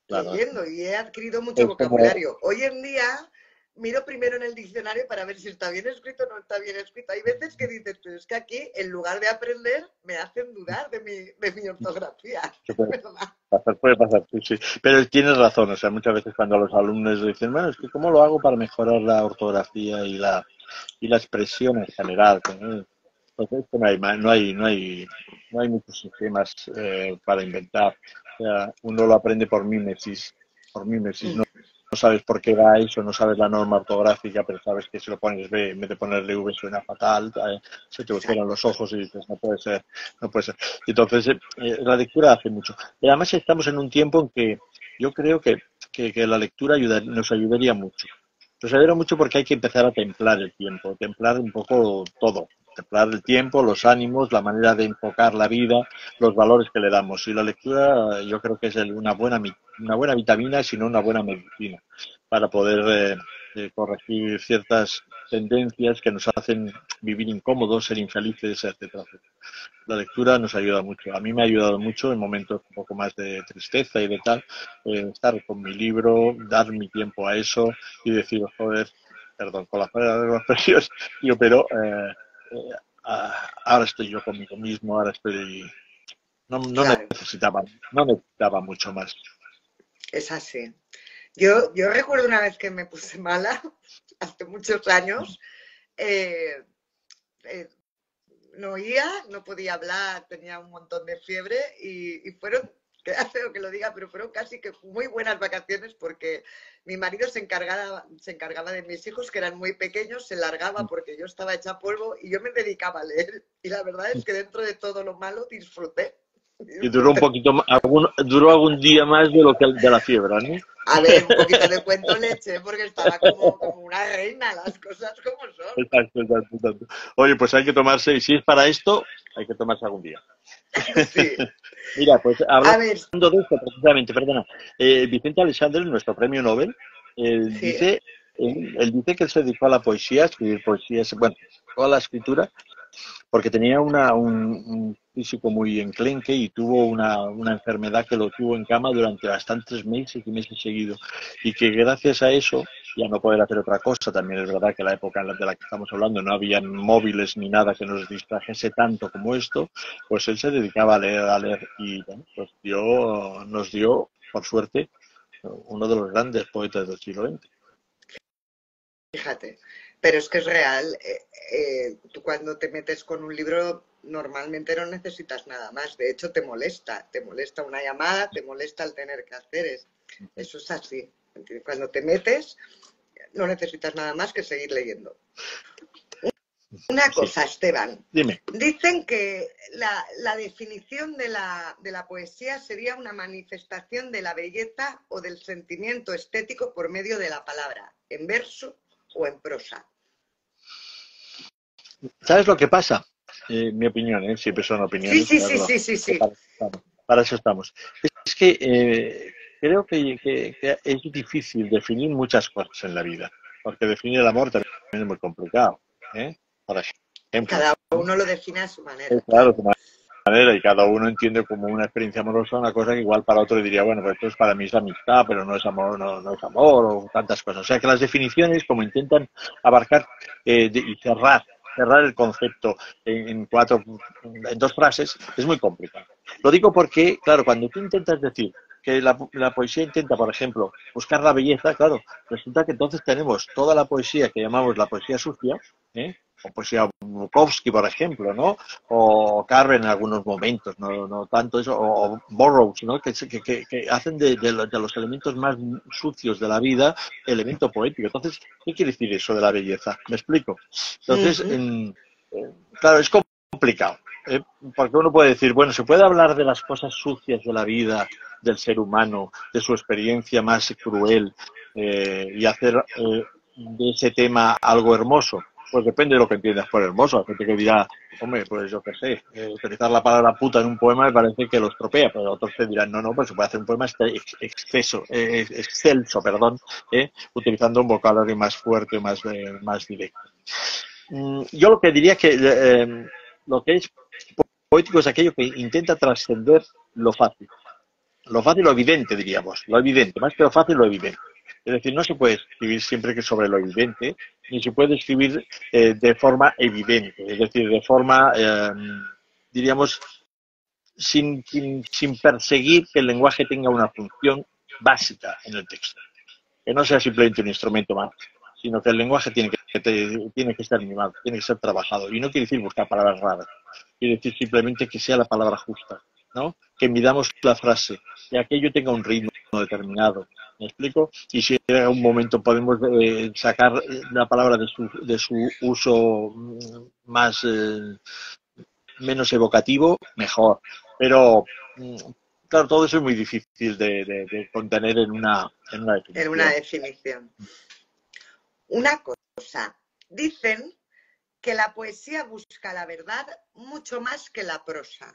claro. leyendo y he adquirido mucho Es como, vocabulario. Hoy en día miro primero en el diccionario para ver si está bien escrito o no está bien escrito. Hay veces que dices, pero es que aquí, en lugar de aprender, me hacen dudar de mi ortografía, ¿verdad? puede pasar, sí, sí. Pero tienes razón, o sea, muchas veces cuando los alumnos dicen, bueno, es que ¿cómo lo hago para mejorar la ortografía y la expresión en general? Pues es que no hay muchos sistemas para inventar. O sea, uno lo aprende por mímesis, no, no sabes por qué va eso, no sabes la norma ortográfica, pero sabes que si lo pones B en vez de ponerle V suena fatal, se te cierran Exacto. los ojos y dices, no puede ser, no puede ser. Y entonces, la lectura hace mucho. Y además estamos en un tiempo en que yo creo que la lectura nos ayudaría mucho. Nos ayudaría mucho porque hay que empezar a templar el tiempo, templar un poco todo, templar el tiempo, los ánimos, la manera de enfocar la vida, los valores que le damos. Y la lectura yo creo que es una buena vitamina, si no una buena medicina, para poder corregir ciertas tendencias que nos hacen vivir incómodos, ser infelices, etcétera, etcétera. La lectura nos ayuda mucho. A mí me ha ayudado mucho en momentos un poco más de tristeza y de tal, estar con mi libro, dar mi tiempo a eso y decir, joder, perdón, con las palabras de los precios, yo, pero eh, ahora estoy yo conmigo mismo, ahora estoy... Claro, No necesitaba mucho más. es así. Yo recuerdo una vez que me puse mala, hace muchos años, eh, eh, no oía, no podía hablar, tenía un montón de fiebre y fueron queda feo que lo diga, pero fueron casi que muy buenas vacaciones porque mi marido se encargaba de mis hijos, que eran muy pequeños, se largaba porque yo estaba hecha polvo y yo me dedicaba a leer. Y la verdad es que dentro de todo lo malo disfruté. Y duró un poquito más, duró algún día más de lo que de la fiebre, ¿no? A ver, un poquito de cuento leche, porque estaba como una reina, las cosas como son. Exacto, exacto, exacto. Oye, pues hay que tomarse, y si es para esto, hay que tomarse algún día. Sí. Mira, pues A ver, hablando de esto, precisamente, perdona, Vicente Alexandre, nuestro premio Nobel, él sí. dice, él dice que él se dedicó a la poesía, a escribir poesías, bueno, toda la escritura, porque tenía un físico muy enclenque y tuvo una enfermedad que lo tuvo en cama durante bastantes meses y meses seguidos. Y que gracias a eso, ya no poder hacer otra cosa, también es verdad que en la época de la que estamos hablando no había móviles ni nada que nos distrajese tanto como esto, pues él se dedicaba a leer y bueno, pues nos dio, por suerte, uno de los grandes poetas del siglo XX. Fíjate, pero es que es real. Tú cuando te metes con un libro normalmente no necesitas nada más. De hecho, te molesta una llamada, te molesta el tener que hacer. Eso es así. Cuando te metes no necesitas nada más que seguir leyendo. Una Sí, cosa, Esteban. dime. Dicen que la definición de la poesía sería una manifestación de la belleza o del sentimiento estético por medio de la palabra, en verso o en prosa. ¿Sabes lo que pasa? Mi opinión, siempre son Sí, opiniones, sí, sí, claro, sí, sí, sí. para eso estamos. Es que creo que es difícil definir muchas cosas en la vida, porque definir el amor también es muy complicado, ¿eh? Por ejemplo, Cada ¿no? uno lo define a su manera, Claro, claro. de manera, y cada uno entiende como una experiencia amorosa una cosa que igual para otro diría, bueno, pues esto es para mí es amistad, pero no es amor, no es amor, o tantas cosas. O sea que las definiciones, como intentan abarcar y cerrar el concepto en dos frases, es muy complicado. Lo digo porque, claro, cuando tú intentas decir que la poesía intenta, por ejemplo, buscar la belleza, claro, resulta que entonces tenemos toda la poesía que llamamos la poesía sucia, o poesía Bukowski, por ejemplo, ¿no? O Carver en algunos momentos, no tanto eso, o Burroughs, ¿no? Que hacen de los elementos más sucios de la vida elemento poético. Entonces, ¿qué quiere decir eso de la belleza? ¿Me explico? Entonces, Ujú. claro, es complicado, ¿eh? Porque uno puede decir, bueno, se puede hablar de las cosas sucias de la vida del ser humano, de su experiencia más cruel, y hacer de ese tema algo hermoso. Pues depende de lo que entiendas por hermoso. Hay gente que dirá, hombre, pues yo qué sé, utilizar la palabra puta en un poema me parece que lo estropea, pero otros te dirán, no, pues se puede hacer un poema excelso, perdón, utilizando un vocabulario más fuerte, más directo. Yo lo que diría que lo que es poético es aquello que intenta trascender lo fácil. Lo fácil, lo evidente, diríamos. Lo evidente, más que lo fácil, lo evidente. Es decir, no se puede escribir siempre que sobre lo evidente, ni se puede escribir de forma evidente, es decir, de forma, diríamos, sin perseguir que el lenguaje tenga una función básica en el texto. Que no sea simplemente un instrumento más, sino que el lenguaje tiene que estar mimado, tiene que ser trabajado. Y no quiere decir buscar palabras raras, quiere decir simplemente que sea la palabra justa, ¿no? Que midamos la frase, que aquello tenga un ritmo determinado. ¿Me explico? Y si en algún momento podemos sacar la palabra de su uso más menos evocativo, mejor. Pero claro, todo eso es muy difícil de contener en una En una definición. definición. Una cosa, dicen que la poesía busca la verdad mucho más que la prosa.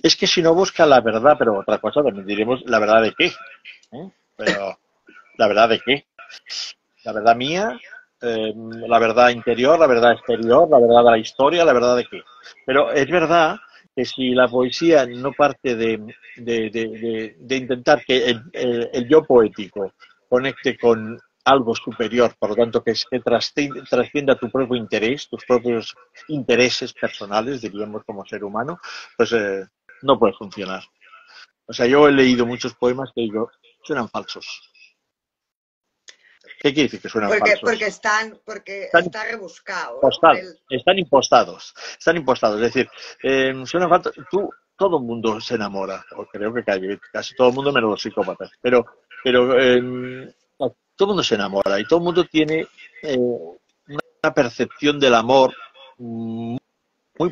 Es que si no busca la verdad, pero otra cosa también diremos, ¿la verdad de qué? Pero, ¿la verdad de qué? ¿La verdad mía? ¿La verdad interior? ¿La verdad exterior? ¿La verdad de la historia? ¿La verdad de qué? Pero es verdad que si la poesía no parte de intentar que el yo poético conecte con algo superior, por lo tanto que trascienda tu propio interés, tus propios intereses personales, diríamos como ser humano, pues no puede funcionar. O sea, yo he leído muchos poemas que digo, suenan falsos. ¿Qué quiere decir que suenan Porque falsos? Están está rebuscado, ¿no? impostados, están impostados, es decir, suenan falsos. todo el mundo se enamora, o creo que casi todo el mundo menos los psicópatas, pero todo el mundo se enamora y todo el mundo tiene una percepción del amor muy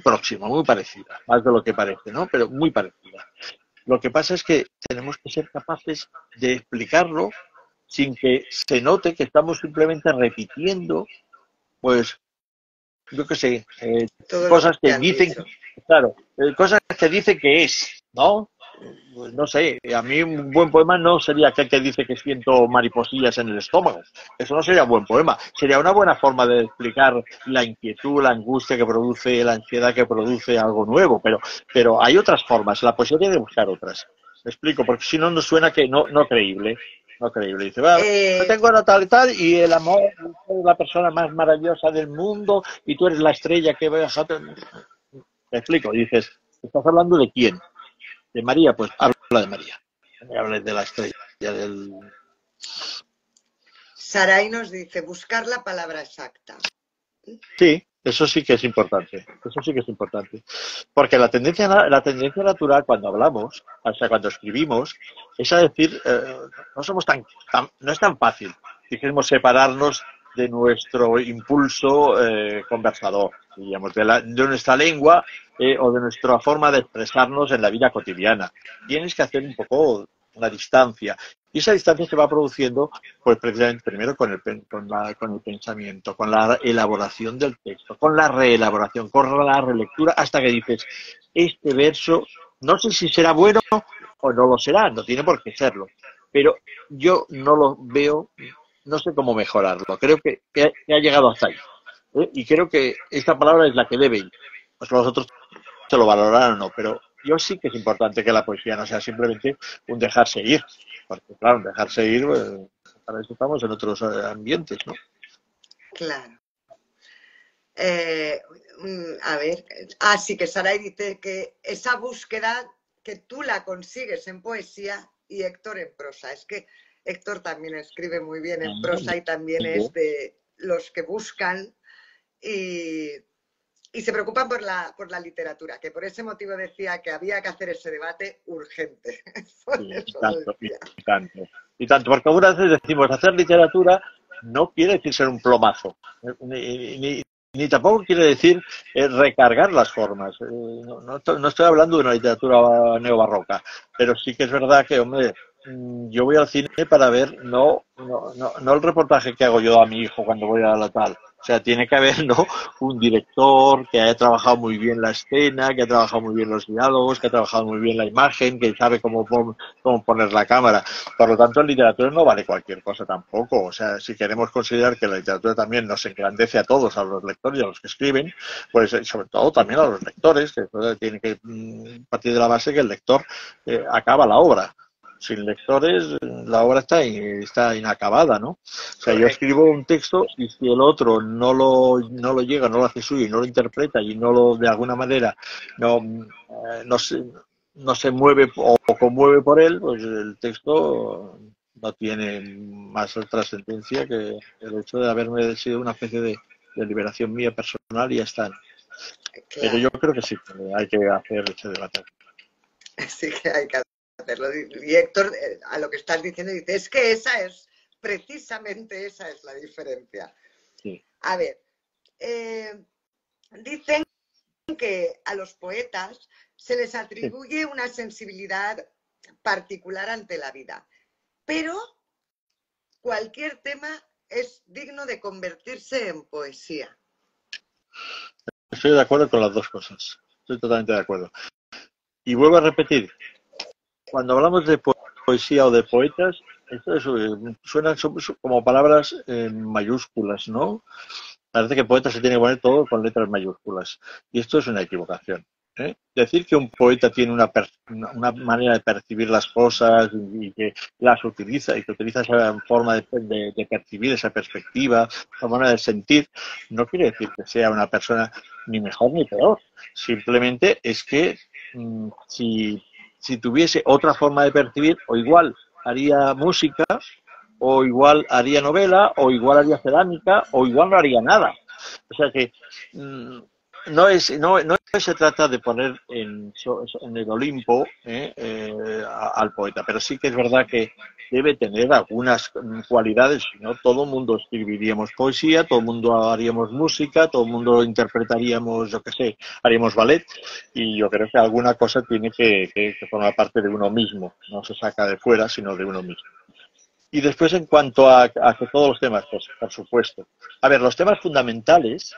próxima, muy parecida, más de lo que parece, ¿no? Pero muy parecida. Lo que pasa es que tenemos que ser capaces de explicarlo sin que se note que estamos simplemente repitiendo, pues, yo qué sé, Todo lo cosas que que han dicen, dicho. claro, cosas que dice que es, ¿no? Pues no sé, a mí un buen poema no sería aquel que dice que siento mariposillas en el estómago. Eso no sería un buen poema. Sería una buena forma de explicar la inquietud, la angustia que produce, la ansiedad que produce algo nuevo. Pero hay otras formas. La poesía tiene que buscar otras. Me explico, porque si no nos suena que no creíble. No creíble. Dice, va, yo Eh, tengo una tal y tal, y el amor es la persona más maravillosa del mundo, y tú eres la estrella que ve a... Me explico. Y dices, ¿estás hablando de quién? De María, pues habla de María. Habla de la estrella del... Sarai nos dice, buscar la palabra exacta. Sí, eso sí que es importante. Eso sí que es importante. Porque la tendencia natural cuando hablamos, o sea, cuando escribimos, es a decir, no somos no es tan fácil, dijimos, separarnos de nuestro impulso conversador, digamos, de nuestra lengua o de nuestra forma de expresarnos en la vida cotidiana. Tienes que hacer un poco una distancia. Y esa distancia se va produciendo, pues precisamente primero con el pensamiento, con la elaboración del texto, con la reelaboración, con la relectura, hasta que dices, este verso, no sé si será bueno o no lo será, no tiene por qué serlo, pero yo no lo veo, no sé cómo mejorarlo, creo que ha llegado hasta ahí. Y creo que esta palabra es la que debe ir. Pues los otros se lo valorarán o no, pero yo sí que es importante que la poesía no sea simplemente un dejarse ir, porque claro, un dejarse ir, pues, para eso estamos en otros ambientes, ¿no? Claro. A ver, sí que Sarai dice que esa búsqueda que tú la consigues en poesía y Héctor en prosa. Es que Héctor también escribe muy bien en prosa y también es de los que buscan y, y se preocupan por la literatura, que por ese motivo decía que había que hacer ese debate urgente. Por Sí, y eso lo tanto, decía. y tanto. Y tanto, porque algunas veces decimos hacer literatura no quiere decir ser un plomazo, ni tampoco quiere decir recargar las formas. No estoy hablando de una literatura neobarroca, pero sí que es verdad que, hombre, yo voy al cine para ver no el reportaje que hago yo a mi hijo cuando voy a la tal. O sea, tiene que haber, ¿no?, un director que haya trabajado muy bien la escena, que ha trabajado muy bien los diálogos, que ha trabajado muy bien la imagen, que sabe cómo poner la cámara. Por lo tanto, en literatura no vale cualquier cosa tampoco. O sea, si queremos considerar que la literatura también nos engrandece a todos, a los lectores y a los que escriben, pues sobre todo también a los lectores, que tiene que partir de la base que el lector acaba la obra. Sin lectores, la obra está inacabada, ¿no? O sea, yo Correcto. escribo un texto y si el otro no lo llega, no lo hace suyo y no lo interpreta y de alguna manera no se mueve o conmueve por él, pues el texto no tiene más trascendencia que el hecho de haberme sido una especie de liberación mía personal y ya está. Pero yo Claro. creo que sí, que hay que hacer ese debate. Sí que hay que hacerlo. Y Héctor, a lo que estás diciendo, dice, es que precisamente esa es la diferencia. Sí. A ver, dicen que a los poetas se les atribuye una sensibilidad particular ante la vida, pero cualquier tema es digno de convertirse en poesía. Estoy de acuerdo con las dos cosas. Estoy totalmente de acuerdo. Y vuelvo a repetir, cuando hablamos de poesía o de poetas, esto suenan como palabras mayúsculas, ¿no? Parece que poeta se tiene que poner todo con letras mayúsculas. Y esto es una equivocación. Decir que un poeta tiene una manera de percibir las cosas y que las utiliza y que utiliza esa forma de percibir, esa perspectiva, esa manera de sentir, no quiere decir que sea una persona ni mejor ni peor. Simplemente es que si tuviese otra forma de percibir, o igual haría música, o igual haría novela, o igual haría cerámica, o igual no haría nada. O sea que no se trata de poner en el Olimpo al poeta, pero sí que es verdad que debe tener algunas cualidades, si no todo el mundo escribiríamos poesía, todo el mundo haríamos música, todo el mundo interpretaríamos, yo qué sé, haríamos ballet, y yo creo que alguna cosa tiene que formar parte de uno mismo, no se saca de fuera, sino de uno mismo. Y después, en cuanto a que todos los temas, pues por supuesto. A ver, los temas fundamentales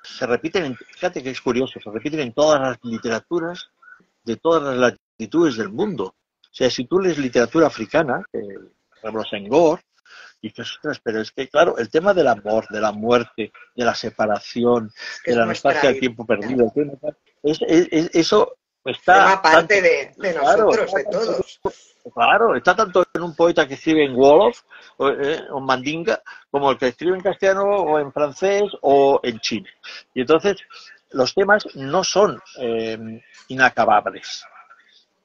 se repiten, fíjate que es curioso, se repiten en todas las literaturas de todas las latitudes del mundo. O sea, si tú lees literatura africana, por ejemplo, Senghor, dices, ostras, pero es que, claro, el tema del amor, de la muerte, de la separación, Es que de es la nuestra nostalgia del vida. tiempo perdido, eso está Forma parte tanto, de claro, nosotros, de todos. claro, está tanto en un poeta que escribe en Wolof o Mandinga, como el que escribe en castellano o en francés o en chino. Y entonces los temas no son inacabables,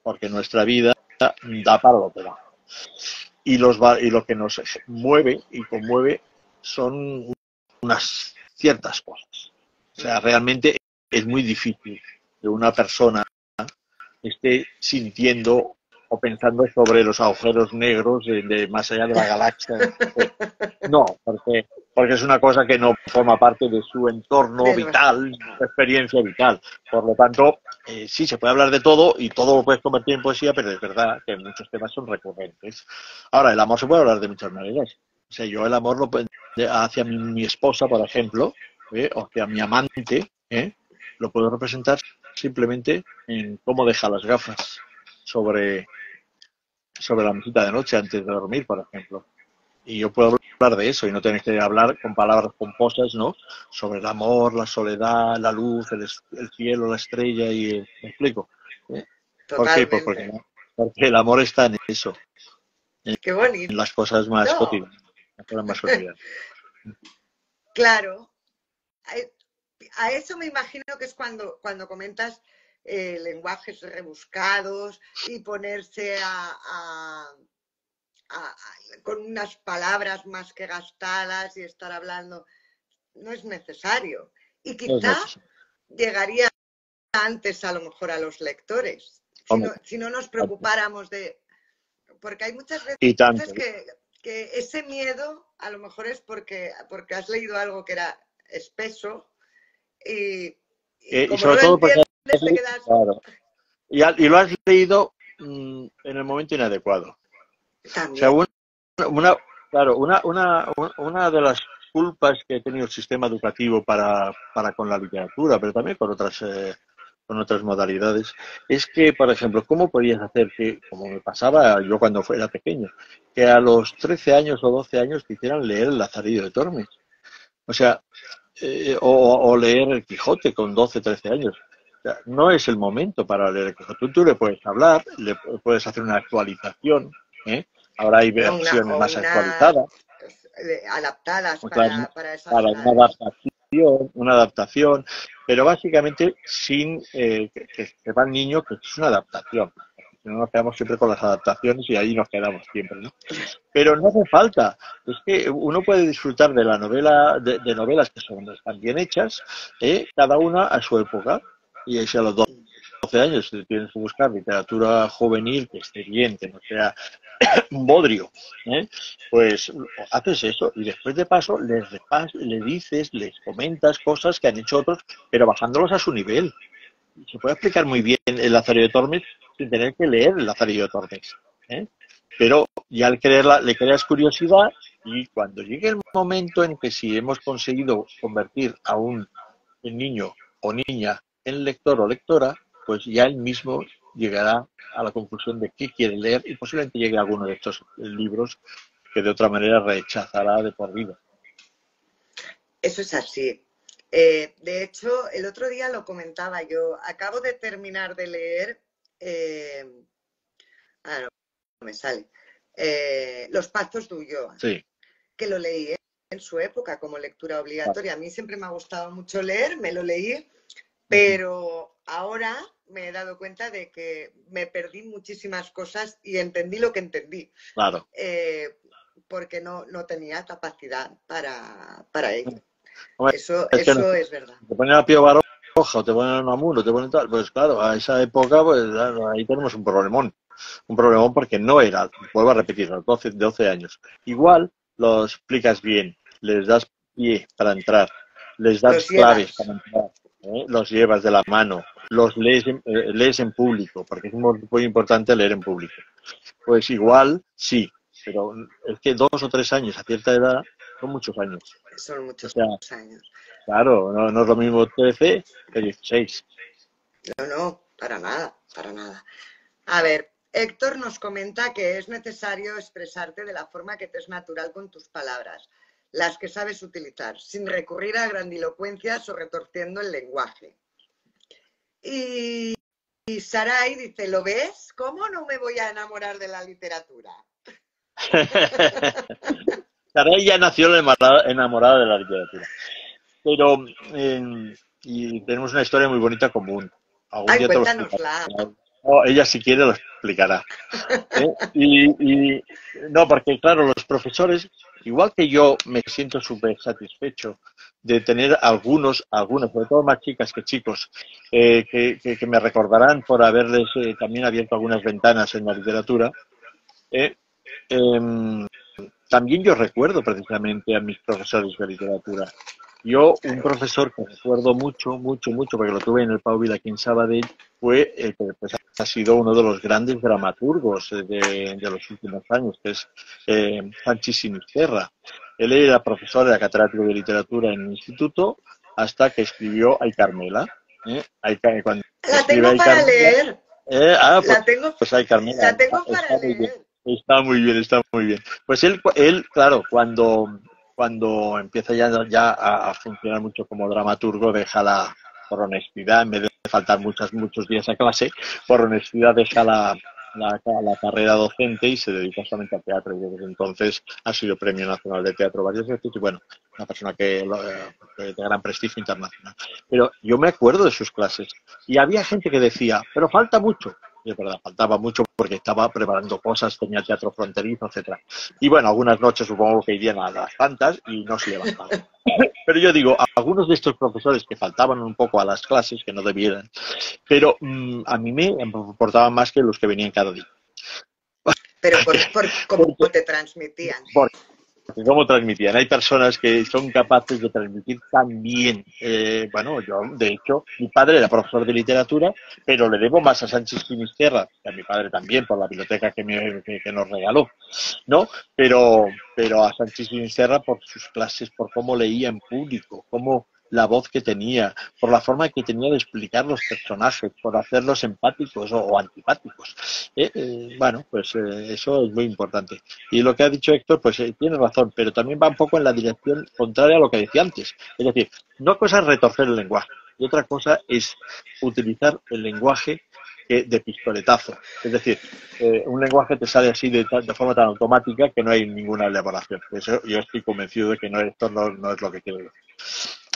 porque nuestra vida da para lo que da. Y lo que nos mueve y conmueve son unas ciertas cosas. O sea, realmente es muy difícil que una persona esté sintiendo o pensando sobre los agujeros negros de más allá de la galaxia. No, porque es una cosa que no forma parte de su entorno De nuestro. vital, su experiencia vital. Por lo tanto, sí, se puede hablar de todo y todo lo puedes convertir en poesía, pero es verdad que muchos temas son recurrentes. Ahora, el amor se puede hablar de muchas maneras. O sea, yo el amor hacia mi esposa, por ejemplo, o hacia mi amante, lo puedo representar simplemente en cómo deja las gafas sobre, sobre la mesita de noche antes de dormir, por ejemplo. Y yo puedo hablar de eso y no tener que hablar con palabras pomposas, ¿no? Sobre el amor, la soledad, la luz, el cielo, la estrella y... ¿Me explico? ¿Eh? ¿Por qué? Pues Totalmente. porque el amor está en eso, Qué en bonito. las cosas más cotidianas. Las cosas más cotidianas. Claro. A eso me imagino que es cuando comentas lenguajes rebuscados y ponerse con unas palabras más que gastadas y estar hablando. No es necesario. Y No es quizá necesario. llegaría antes a lo mejor a los lectores, Hombre, si no nos preocupáramos de... Porque hay muchas y veces tanto. que ese miedo a lo mejor es porque has leído algo que era espeso y, y Y como no sobre lo todo porque entiendes te quedas claro, y lo has leído en el momento inadecuado. O sea, también. claro, una de las culpas que ha tenido el sistema educativo para con la literatura, pero también con otras modalidades, es que, por ejemplo, ¿cómo podías hacer que, como me pasaba yo cuando era pequeño, que a los 13 años o 12 años te hicieran leer el Lazarillo de Tormes? O sea, o leer el Quijote con 12, 13 años. O sea, no es el momento para leer el Quijote. Tú le puedes hablar, le puedes hacer una actualización, ¿eh? Ahora hay No, versiones más actualizadas, adaptadas otras para esas para edades. una adaptación, pero básicamente sin que va el niño que es una adaptación. Si no nos quedamos siempre con las adaptaciones y ahí nos quedamos siempre, ¿no? Pero no hace falta. Es que uno puede disfrutar de la novela, de novelas que están bien hechas, cada una a su época. Y si a los 12 años tienes que buscar literatura juvenil que esté bien, que no sea un bodrio, ¿eh? Pues haces eso y después de paso le dices, les comentas cosas que han hecho otros, pero bajándolos a su nivel. Se puede explicar muy bien el Lazarillo de Tormes sin tener que leer el Lazarillo de Tormes. ¿Eh? Pero ya le creas curiosidad y cuando llegue el momento en que si hemos conseguido convertir a un niño o niña en lector o lectora, pues ya él mismo llegará a la conclusión de qué quiere leer y posiblemente llegue a alguno de estos libros que de otra manera rechazará de por vida. Eso es así. De hecho, el otro día lo comentaba yo. Acabo de terminar de leer. No me sale. Los Pazos de Ulloa, Sí, que lo leí en su época como lectura vale. obligatoria. A mí siempre me ha gustado mucho leer, me lo leí, pero ahora me he dado cuenta de que me perdí muchísimas cosas y entendí lo que entendí, Claro. porque no tenía capacidad para ello. Hombre, es que no, Eso es verdad. te ponen a Pío Baroja o te ponen a Unamuno, te ponen tal, pues claro, a esa época, pues claro, ahí tenemos un problemón. Un problemón porque no era, vuelvo a repetir, los 12 años. Igual lo explicas bien, les das pie para entrar, les das Los claves llevas. para entrar, los llevas de la mano, los lees en público, porque es muy importante leer en público. Pues igual, sí, pero es que 2 o 3 años a cierta edad son muchos años. Son O muchos sea, años. claro, no es lo mismo 13 que 16. No, no, para nada, para nada. A ver, Héctor nos comenta que es necesario expresarte de la forma que te es natural con tus palabras, las que sabes utilizar, sin recurrir a grandilocuencias o retorciendo el lenguaje. Y Sarai dice, ¿lo ves? ¿Cómo no me voy a enamorar de la literatura? Saray ya nació enamorada de la literatura. Pero, y tenemos una historia muy bonita común. Algún Ay, día te lo explicaré. cuéntanosla. O ella, si quiere, lo explicará. ¿Eh? No, porque claro, los profesores, igual que yo me siento súper satisfecho de tener algunos, sobre todo más chicas que chicos, que me recordarán por haberles también abierto algunas ventanas en la literatura. ¿eh? Em, También yo recuerdo precisamente a mis profesores de literatura. Yo, un Claro. profesor que recuerdo mucho, mucho, mucho, porque lo tuve en el Pau Vila aquí en Sabadell, fue el que pues, ha sido uno de los grandes dramaturgos de los últimos años, que es Sanchi Sinisterra. Él era profesor, era catedrático de literatura en el instituto, hasta que escribió Ay Carmela. Cuando La escribe tengo Ay para Carmela, leer. Pues, La tengo, pues Ay Carmela, la tengo para está muy bien. leer. Está muy bien, está muy bien. Pues él claro, cuando empieza ya a funcionar mucho como dramaturgo, deja por honestidad, en vez de faltar muchos días a clase, por honestidad deja la carrera docente y se dedica solamente al teatro. Y desde entonces ha sido Premio Nacional de Teatro varias veces y bueno, una persona de gran prestigio internacional. Pero yo me acuerdo de sus clases y había gente que decía, pero falta mucho. Y es verdad, faltaba mucho porque estaba preparando cosas, tenía teatro fronterizo, etcétera. Y bueno, algunas noches supongo que irían a las tantas y no se levantaba. Pero yo digo, algunos de estos profesores que faltaban un poco a las clases, que no debieran, pero a mí me importaban más que los que venían cada día. Pero por cómo Porque, te transmitían. porque cómo transmitían. Hay personas que son capaces de transmitir tan bien. Bueno, yo, de hecho, mi padre era profesor de literatura, pero le debo más a Sánchez Sinisterra, que a mi padre también, por la biblioteca que nos regaló, ¿no? Pero a Sánchez Sinisterra por sus clases, por cómo leía en público, cómo la voz que tenía, por la forma que tenía de explicar los personajes, por hacerlos empáticos o antipáticos. Bueno, pues eso es muy importante. Y lo que ha dicho Héctor, pues tiene razón, pero también va un poco en la dirección contraria a lo que decía antes. Es decir, una cosa es retorcer el lenguaje y otra cosa es utilizar el lenguaje de pistoletazo. Es decir, un lenguaje te sale así de forma tan automática que no hay ninguna elaboración. Eso, yo estoy convencido de que esto no es lo que quiero decir.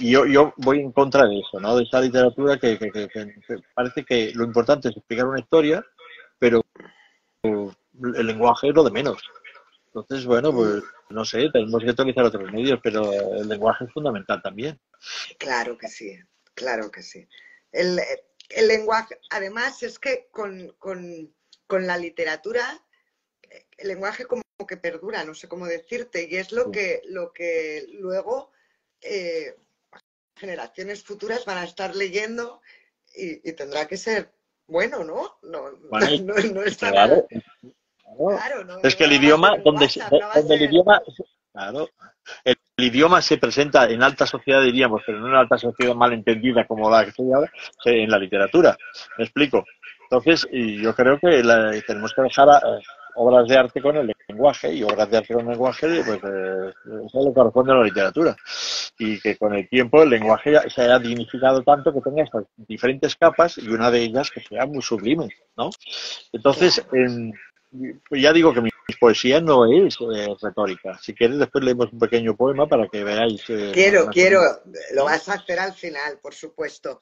Y yo voy en contra de eso, ¿no? De esa literatura que parece que lo importante es explicar una historia, pero el lenguaje es lo de menos. Entonces, bueno, pues no sé, tenemos que utilizar otros medios, pero el lenguaje es fundamental también. Claro que sí, claro que sí. El, el lenguaje, además, es que con la literatura, el lenguaje como que perdura, no sé cómo decirte, y es lo que luego generaciones futuras van a estar leyendo y tendrá que ser bueno, ¿no? No, Bueno, no está nada. claro, claro. Claro, no, Es que no el va a ser idioma, un WhatsApp, no va a donde el ser. idioma, claro, el idioma se presenta en alta sociedad, diríamos, pero en una alta sociedad mal entendida como la que estoy ahora, en la literatura. ¿Me explico? Entonces, y yo creo que tenemos que dejar obras de arte con el lenguaje y obras de arte con el lenguaje, pues eso le corresponde a la literatura. Y que con el tiempo el lenguaje se haya dignificado tanto que tenga estas diferentes capas y una de ellas que sea muy sublime, ¿no? Entonces, Claro. pues ya digo que mi poesía no es retórica. Si quieres, después leemos un pequeño poema para que veáis Quiero, más o menos. lo ¿No? vas a hacer al final, por supuesto.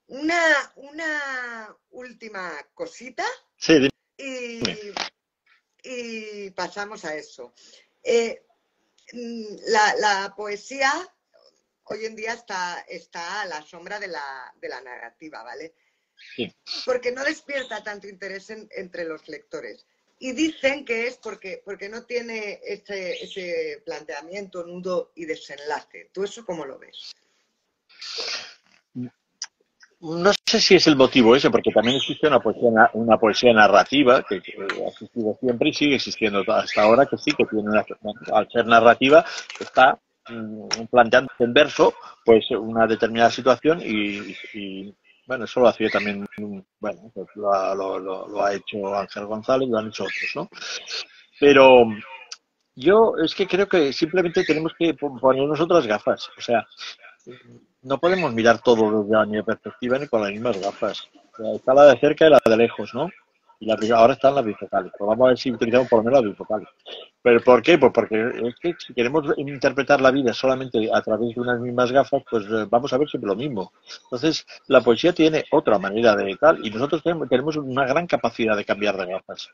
Una última cosita Sí, dime. y, y pasamos a eso. La poesía, hoy en día está a la sombra de la narrativa, ¿vale? Sí. Porque no despierta tanto interés entre los lectores. Y dicen que es porque no tiene ese planteamiento, nudo y desenlace. ¿Tú eso cómo lo ves? No sé si es el motivo ese, porque también existe una poesía narrativa que ha existido siempre y sigue existiendo hasta ahora, que sí, que tiene al ser narrativa, está planteando en verso pues una determinada situación bueno, eso lo hacía también, bueno, pues lo ha hecho Ángel González, lo han hecho otros, ¿no? Pero yo es que creo que simplemente tenemos que ponernos otras gafas, o sea, no podemos mirar todo desde la misma perspectiva ni con las mismas gafas. O sea, está la de cerca y la de lejos, ¿no? Ahora están las bifocales. Pues vamos a ver si utilizamos por lo menos las bifocales. ¿Pero por qué? Pues porque es que si queremos interpretar la vida solamente a través de unas mismas gafas, pues vamos a ver siempre lo mismo. Entonces, la poesía tiene otra manera de tal y nosotros tenemos una gran capacidad de cambiar de gafas.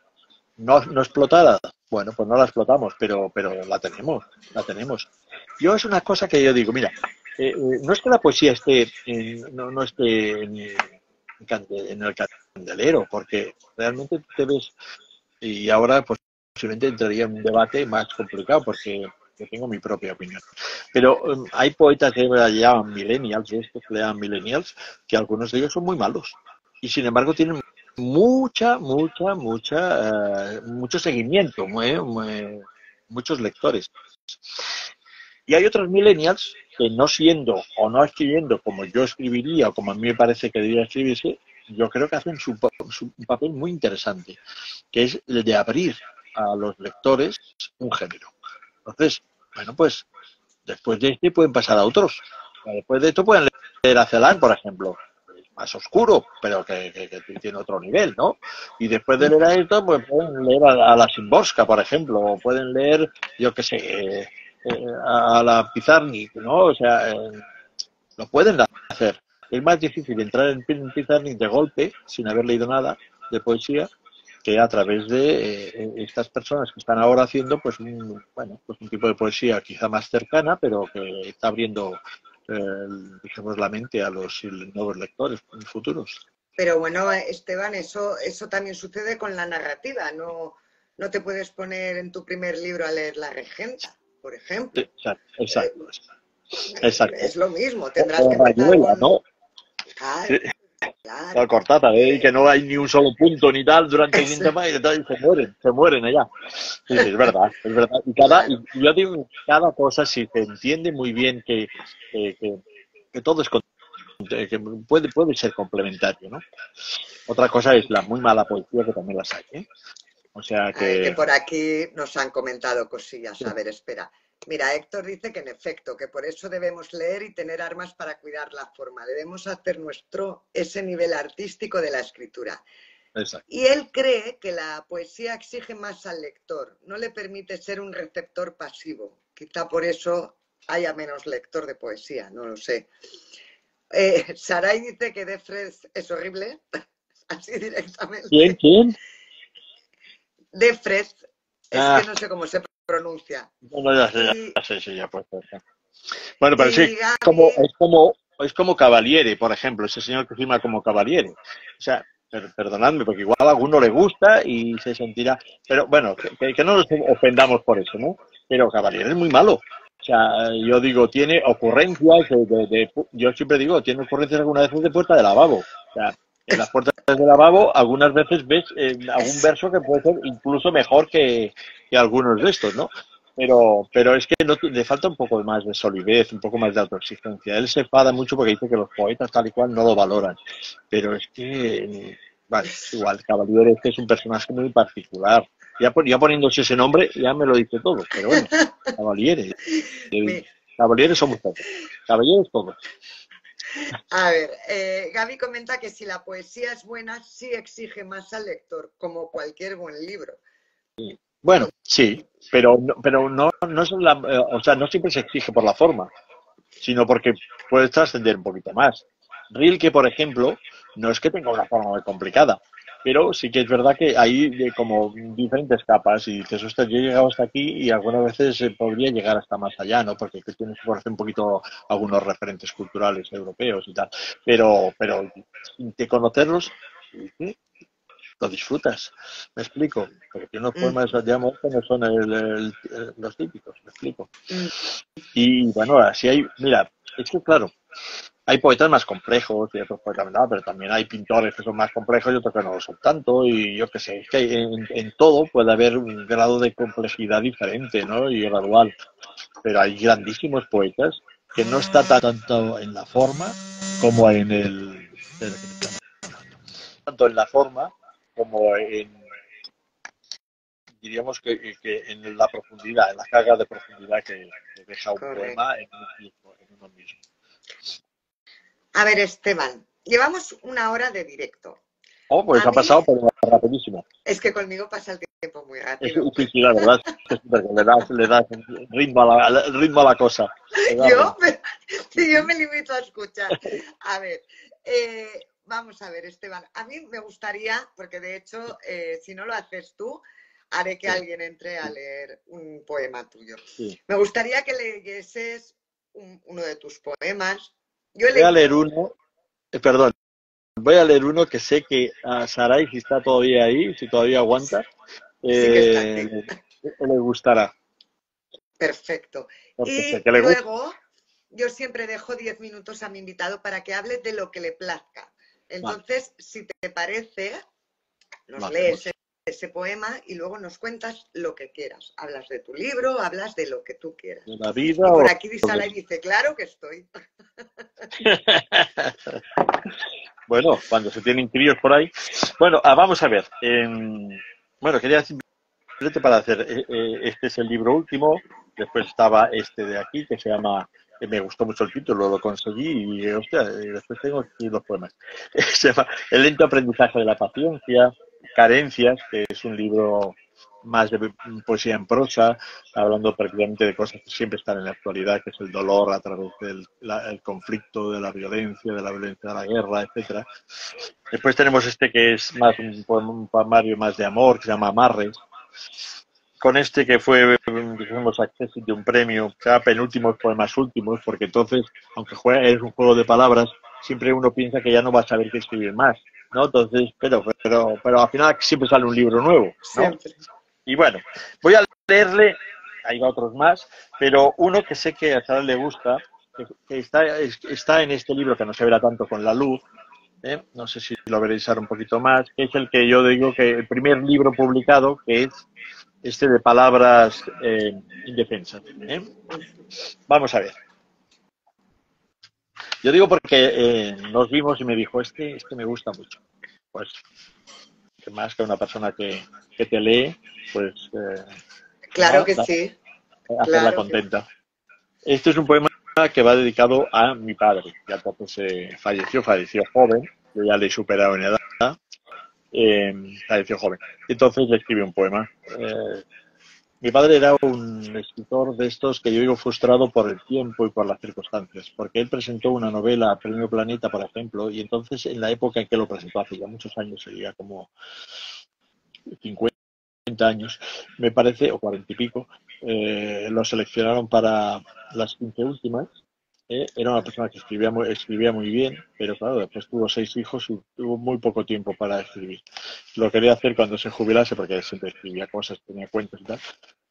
No explotada, bueno, pues no la explotamos, pero la tenemos, la tenemos. Yo es una cosa que yo digo, mira, no es que la poesía no esté en el candelero, porque realmente tú te ves, y ahora pues posiblemente entraría en un debate más complicado, porque yo tengo mi propia opinión. Pero hay poetas que le llaman millennials, estos que le llaman millennials, que algunos de ellos son muy malos. Y sin embargo tienen mucho seguimiento, muchos lectores. Y hay otros millennials que no siendo o no escribiendo como yo escribiría o como a mí me parece que debería escribirse, yo creo que hacen un papel muy interesante, que es el de abrir a los lectores un género. Entonces, bueno, pues después de este pueden pasar a otros. Después de esto pueden leer a Celan, por ejemplo, más oscuro, pero que tiene otro nivel, ¿no? Y después de leer a esto, pues pueden leer a la Szymborska, por ejemplo, o pueden leer, yo qué sé, a la Pizarnik, ¿no? O sea, lo pueden hacer. Es más difícil entrar en Pizarnik de golpe, sin haber leído nada de poesía, que a través de estas personas que están ahora haciendo pues un tipo de poesía quizá más cercana, pero que está abriendo digamos la mente a los nuevos lectores futuros. Pero bueno, Esteban, eso también sucede con la narrativa. No te puedes poner en tu primer libro a leer La Regenta, por ejemplo. Exacto. Exacto. Es lo mismo, tendrás que O empezar Rayuela, con... ¿no? Claro, La claro. cortata, que no hay ni un solo punto ni tal durante 15 más y se mueren allá. Sí, es verdad, es verdad. Claro. Y yo digo, cada cosa, si se entiende muy bien que, que, que todo es que puede ser complementario, ¿no? Otra cosa es la muy mala poesía, que también las hay, ¿eh? O sea A ver, que que por aquí nos han comentado cosillas. A ver, espera. Mira, Héctor dice que en efecto, que por eso debemos leer y tener armas para cuidar la forma. Debemos hacer nuestro ese nivel artístico de la escritura. exacto. Y él cree que la poesía exige más al lector, no le permite ser un receptor pasivo. Quizá por eso haya menos lector de poesía, no lo sé. Sarai dice que Defres es horrible, así directamente. ¿Quién? Defres, es Ah, que no sé cómo se pronuncia. no, Y, sí, ya puede ser. Bueno, pero sí, y Gaby, es como Cavaliere, por ejemplo, ese señor que firma como Cavaliere. O sea, perdonadme, porque igual a alguno le gusta y se sentirá. Pero bueno, que no nos ofendamos por eso, ¿no? Pero Cavaliere es muy malo. O sea, yo digo, tiene ocurrencias yo siempre digo, tiene ocurrencias algunas veces de puerta de lavabo. O sea, en las puertas de lavabo algunas veces ves algún verso que puede ser incluso mejor que algunos de estos, ¿no? Pero es que le falta un poco más de solidez, un poco más de autoexigencia. Él se enfada mucho porque dice que los poetas tal y cual no lo valoran. Pero es que, vale, es igual, Cavaliere es que es un personaje muy particular. Ya poniéndose ese nombre ya me lo dice todo. Pero bueno, Cavaliere. mi, Caballeros somos todos. Caballeros todos. a ver, Gaby comenta que si la poesía es buena, sí exige más al lector, como cualquier buen libro. Bueno, sí, pero no es o sea, no siempre se exige por la forma, sino porque puedes trascender un poquito más. Rilke, por ejemplo, no es que tenga una forma muy complicada. Pero sí que es verdad que hay como diferentes capas y dices, ostras, yo he llegado hasta aquí y algunas veces podría llegar hasta más allá, ¿no? Porque tienes que conocer un poquito algunos referentes culturales europeos y tal. Pero de conocerlos, ¿sí? Lo disfrutas. Me explico. Porque tiene unos Mm, poemas de amor que no son los típicos, me explico. mm, Y bueno, así hay, mira, es que claro, hay poetas más complejos y otros poetas no, pero también hay pintores que son más complejos y otros que no lo son tanto. Y yo qué sé, es que en todo puede haber un grado de complejidad diferente, ¿no? Y gradual. Pero hay grandísimos poetas que no está tanto en la forma como en el. Tanto en la forma como en, diríamos que en la profundidad, en la carga de profundidad que deja un poema correcto. en uno mismo. A ver, Esteban, llevamos una hora de directo. Oh, pues A ha mí, pasado pero rapidísimo. es que conmigo pasa el tiempo muy Sí, rápido. sí, la verdad es que súper, le das ritmo ritmo a la cosa. Le das Yo, ritmo. si yo me limito a escuchar. A ver, vamos a ver, Esteban. A mí me gustaría, porque de hecho, si no lo haces tú, haré que Sí, alguien entre a leer un poema tuyo. sí. Me gustaría que leyeses uno de tus poemas. Yo he Voy a leer leído, uno, perdón, voy a leer uno que sé que a Sarai, si está todavía ahí, si todavía aguanta, sí que está aquí. le gustará. Perfecto. Porque sé Y que le gusta. luego, yo siempre dejo 10 minutos a mi invitado para que hable de lo que le plazca. Vale, Entonces, si te parece, lo nos lees hacemos. ese poema y luego nos cuentas lo que quieras. Hablas de tu libro, hablas de lo que tú quieras. De la vida Y o por aquí lo que Disala dice, claro que estoy. Bueno, cuando se tienen críos por ahí. Bueno, vamos a ver. Bueno, quería simplemente para hacer, este es el libro último, después estaba este de aquí que se llama, que me gustó mucho el título, lo conseguí y, hostia, y después tengo aquí los poemas. Se llama El lento aprendizaje de la paciencia, Carencias, que es un libro más de poesía en prosa, hablando prácticamente de cosas que siempre están en la actualidad, que es el dolor a través del el conflicto, de la violencia de la guerra, etcétera. Después tenemos este que es más un poemario más de amor, que se llama Amarres, con este que fue, dijimos, acceso de un premio, cada penúltimos poemas últimos, porque entonces, aunque es un juego de palabras, siempre uno piensa que ya no va a saber qué escribir más, ¿no? Entonces, pero al final siempre sale un libro nuevo, ¿no? Siempre. Y bueno, voy a leerle, hay otros más, pero uno que sé que a Sara le gusta, que está en este libro que no se verá tanto con la luz, no sé si lo veréis ahora un poquito más, que es el que yo digo que el primer libro publicado, que es este de palabras indefensas. Vamos a ver. Yo digo porque nos vimos y me dijo, este me gusta mucho. Pues, que más que una persona que te lee, pues Claro que sí, hacerla claro que sí. contenta. Este es un poema que va dedicado a mi padre. Ya entonces falleció joven, yo ya le he superado en edad, falleció joven. Entonces le escribí un poema. Mi padre era un escritor de estos que yo digo frustrado por el tiempo y por las circunstancias, porque él presentó una novela a Premio Planeta, por ejemplo, y entonces en la época en que lo presentó, hace ya muchos años, sería como 50 años, me parece, o 40 y pico, lo seleccionaron para las 15 últimas. Era una persona que escribía muy bien, pero claro, después tuvo 6 hijos y tuvo muy poco tiempo para escribir. Lo quería hacer cuando se jubilase, porque él siempre escribía cosas, tenía cuentos y tal,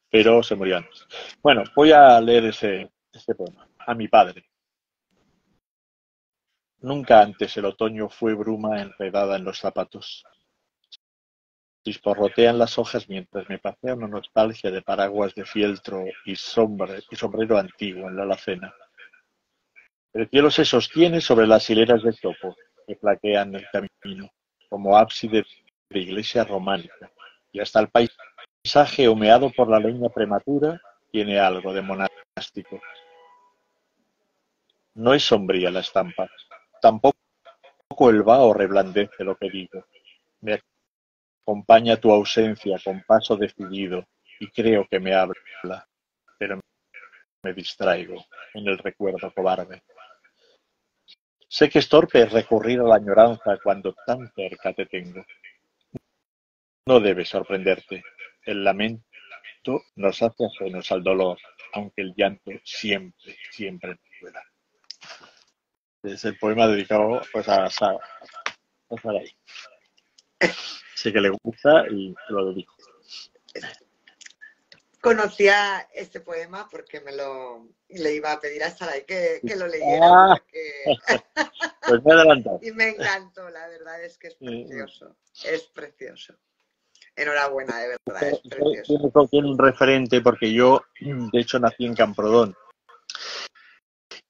pero se murió antes. Bueno, voy a leer este poema. A mi padre. Nunca antes el otoño fue bruma enredada en los zapatos. Chisporrotean las hojas mientras me pasea una nostalgia de paraguas de fieltro y sombrero antiguo en la alacena. El cielo se sostiene sobre las hileras de topo que flaquean el camino, como ábside de iglesia románica, y hasta el paisaje humeado por la leña prematura tiene algo de monástico. No es sombría la estampa, tampoco el vaho reblandece lo que digo. Me acompaña tu ausencia con paso decidido y creo que me habla, pero me distraigo en el recuerdo cobarde. Sé que es torpe recurrir a la añoranza cuando tan cerca te tengo. no debe sorprenderte. El lamento nos hace ajenos al dolor, aunque el llanto siempre, siempre nos duela. Es el poema dedicado pues, a Sarai. Sé que le gusta y te lo dedico. Conocía este poema porque le iba a pedir a Saray que lo leyera. Ah, Porque... pues me he adelantado. Y me encantó, la verdad es que es precioso. Es precioso. Enhorabuena, de verdad, es precioso. Tiene un referente porque yo, de hecho, nací en Camprodón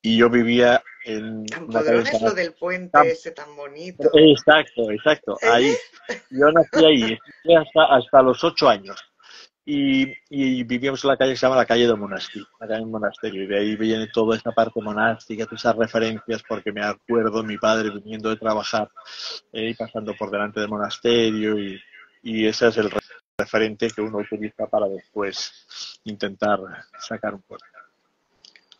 y yo vivía en una calle Camprodón es lo del puente ese tan bonito. Exacto, exacto. Ahí. Yo nací ahí, estuve hasta los 8 años. Y vivíamos en la calle que se llama la calle del Monasterio, la calle del monasterio, y de ahí viene toda esta parte monástica, todas esas referencias, porque me acuerdo mi padre viniendo de trabajar y pasando por delante del monasterio, y ese es el referente que uno utiliza para después intentar sacar un poco.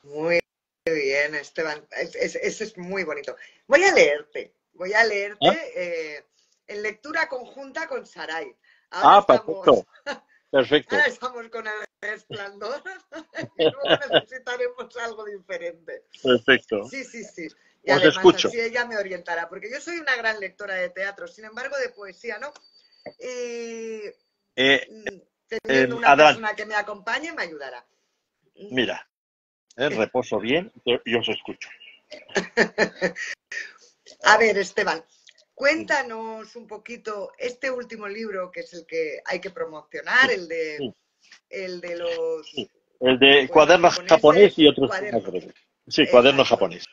Muy bien, Esteban, ese es muy bonito. Voy a leerte en lectura conjunta con Saray. Perfecto. Perfecto. Ahora estamos con el resplandor y luego necesitaremos algo diferente. Perfecto. Sí. Y Os además escucho. así ella me orientará, porque yo soy una gran lectora de teatro, sin embargo de poesía, ¿no? Teniendo una persona que me acompañe me ayudará. Mira, reposo bien, yo os escucho. A ver, Esteban, cuéntanos un poquito este último libro, que es el que hay que promocionar, el de los... Sí. El de cuaderno japonés y otros poemas breves. Sí, cuaderno japonés.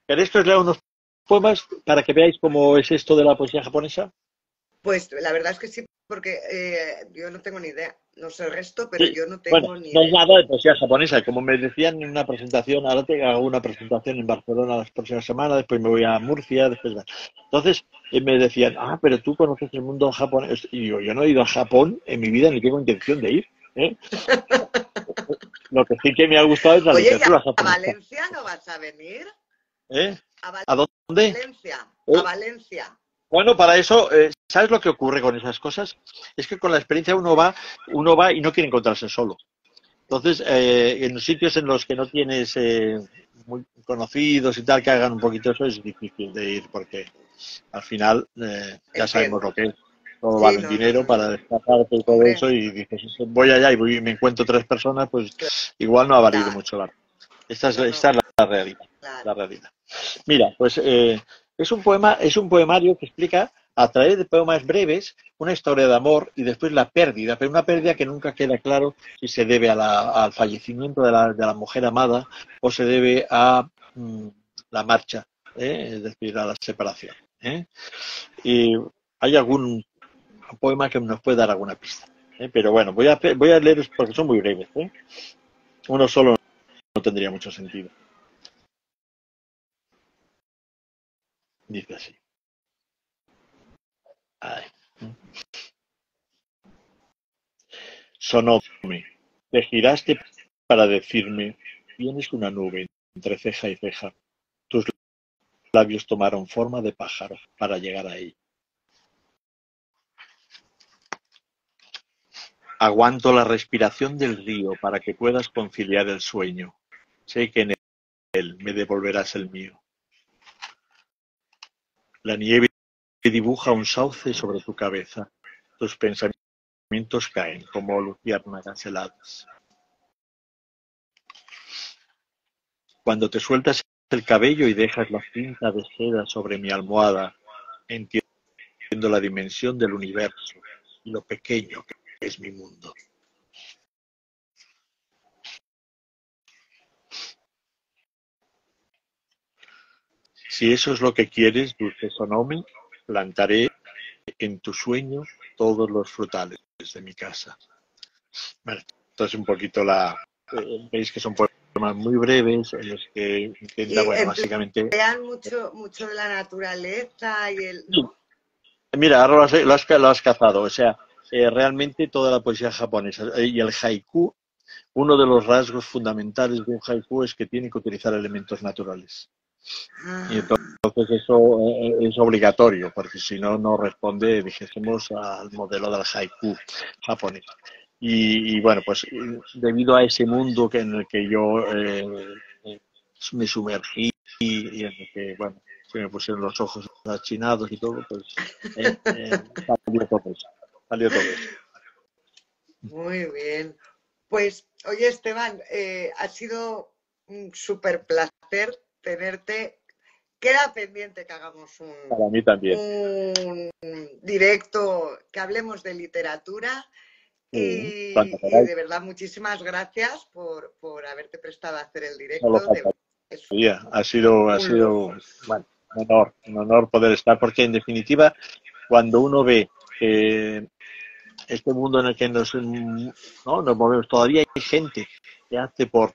¿Queréis que os lea unos poemas para que veáis cómo es esto de la poesía japonesa? Pues la verdad es que sí, porque yo no tengo ni idea. No sé el resto, pero yo no tengo ni idea. No es nada de poesía japonesa. Como me decían en una presentación, ahora hago una presentación en Barcelona las próximas semanas, después me voy a Murcia, después... Entonces me decían, pero tú conoces el mundo japonés. Y yo no he ido a Japón en mi vida ni tengo intención de ir. Lo que sí que me ha gustado es la literatura japonesa. ¿A Valencia no vas a venir? ¿A dónde? A Valencia. Bueno, para eso, ¿sabes lo que ocurre con esas cosas? Es que con la experiencia uno va y no quiere encontrarse solo. Entonces, en los sitios en los que no tienes muy conocidos y tal, que hagan un poquito eso, es difícil de ir porque al final ya sabemos lo que es. Todo vale en dinero para desplazarte y todo eso, y dices, voy allá y me encuentro 3 personas, pues igual no ha valido mucho la pena. Esta es la realidad. La realidad. Mira, pues es un poemario que explica a través de poemas breves una historia de amor y después la pérdida, pero una pérdida que nunca queda claro si se debe al fallecimiento de la mujer amada o se debe a la marcha, es decir, a la separación. Y hay algún poema que nos puede dar alguna pista. Pero bueno, voy a leer porque son muy breves. Uno solo no tendría mucho sentido. Dice así. Sonóme, te giraste para decirme, tienes una nube entre ceja y ceja. Tus labios tomaron forma de pájaro para llegar a ella. Aguanto la respiración del río para que puedas conciliar el sueño. Sé que en él me devolverás el mío. La nieve dibuja un sauce sobre tu cabeza. Tus pensamientos caen como luciérnagas heladas. Cuando te sueltas el cabello y dejas la cinta de seda sobre mi almohada, entiendo la dimensión del universo y lo pequeño que es mi mundo. Si eso es lo que quieres, dulce Sonome, plantaré en tu sueño todos los frutales de mi casa. Bueno, esto es un poquito veis que son poemas muy breves en los que intenta, básicamente... mucho de la naturaleza y el... ¿no? Mira, ahora lo has cazado. O sea, realmente toda la poesía japonesa y el haiku, uno de los rasgos fundamentales de un haiku es que tiene que utilizar elementos naturales. Y Ah, entonces eso es obligatorio, porque si no, no responde, dijésemos, al modelo del haiku japonés. Y bueno, pues debido a ese mundo en el que yo me sumergí y en el que, bueno, se me pusieron los ojos achinados y todo, pues salió todo eso. Salió todo eso. muy bien. Pues, oye, Esteban, ha sido un súper placer tenerte. Queda pendiente que hagamos Para mí también. un directo, que hablemos de literatura Cuando y queráis, de verdad muchísimas gracias por haberte prestado a hacer el no lo directo. Es faltaría. Ha un sido, lujo. bueno, un honor poder estar, porque en definitiva, cuando uno ve que este mundo en el que ¿no? nos movemos, todavía hay gente que hace por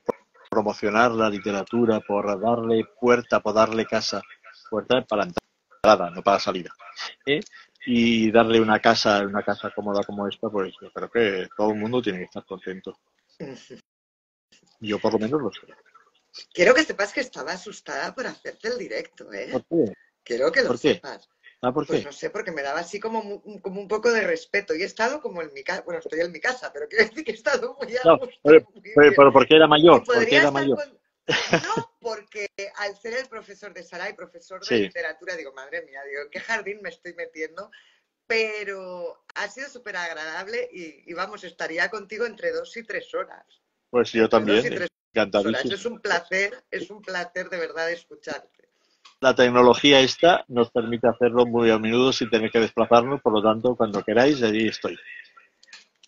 promocionar la literatura, por darle puerta, por darle casa, puerta para la entrada, no para la salida, ¿eh? Y darle una casa cómoda como esta, pues yo creo que todo el mundo tiene que estar contento. Yo por lo menos lo sé. Quiero que sepas que estaba asustada por hacerte el directo, ¿eh? ¿Por qué? Quiero que lo ¿Por qué? sepas. ¿Por Pues qué? no sé, porque me daba así como un poco de respeto. Y he estado como en mi casa, bueno, estoy en mi casa, pero quiero decir que he estado muy a No, gusto y muy bien. pero porque era Y mayor, porque podría era estar mayor. con... No, porque al ser el profesor de Sara y profesor de Sí, literatura, digo, madre mía, digo, ¿en qué jardín me estoy metiendo? Pero ha sido súper agradable y vamos, estaría contigo entre 2 y 3 horas. pues yo Entre dos también, y tres horas. encantadísimo. Es un placer de verdad escucharte. La tecnología esta nos permite hacerlo muy a menudo sin tener que desplazarnos, por lo tanto, cuando queráis, allí estoy.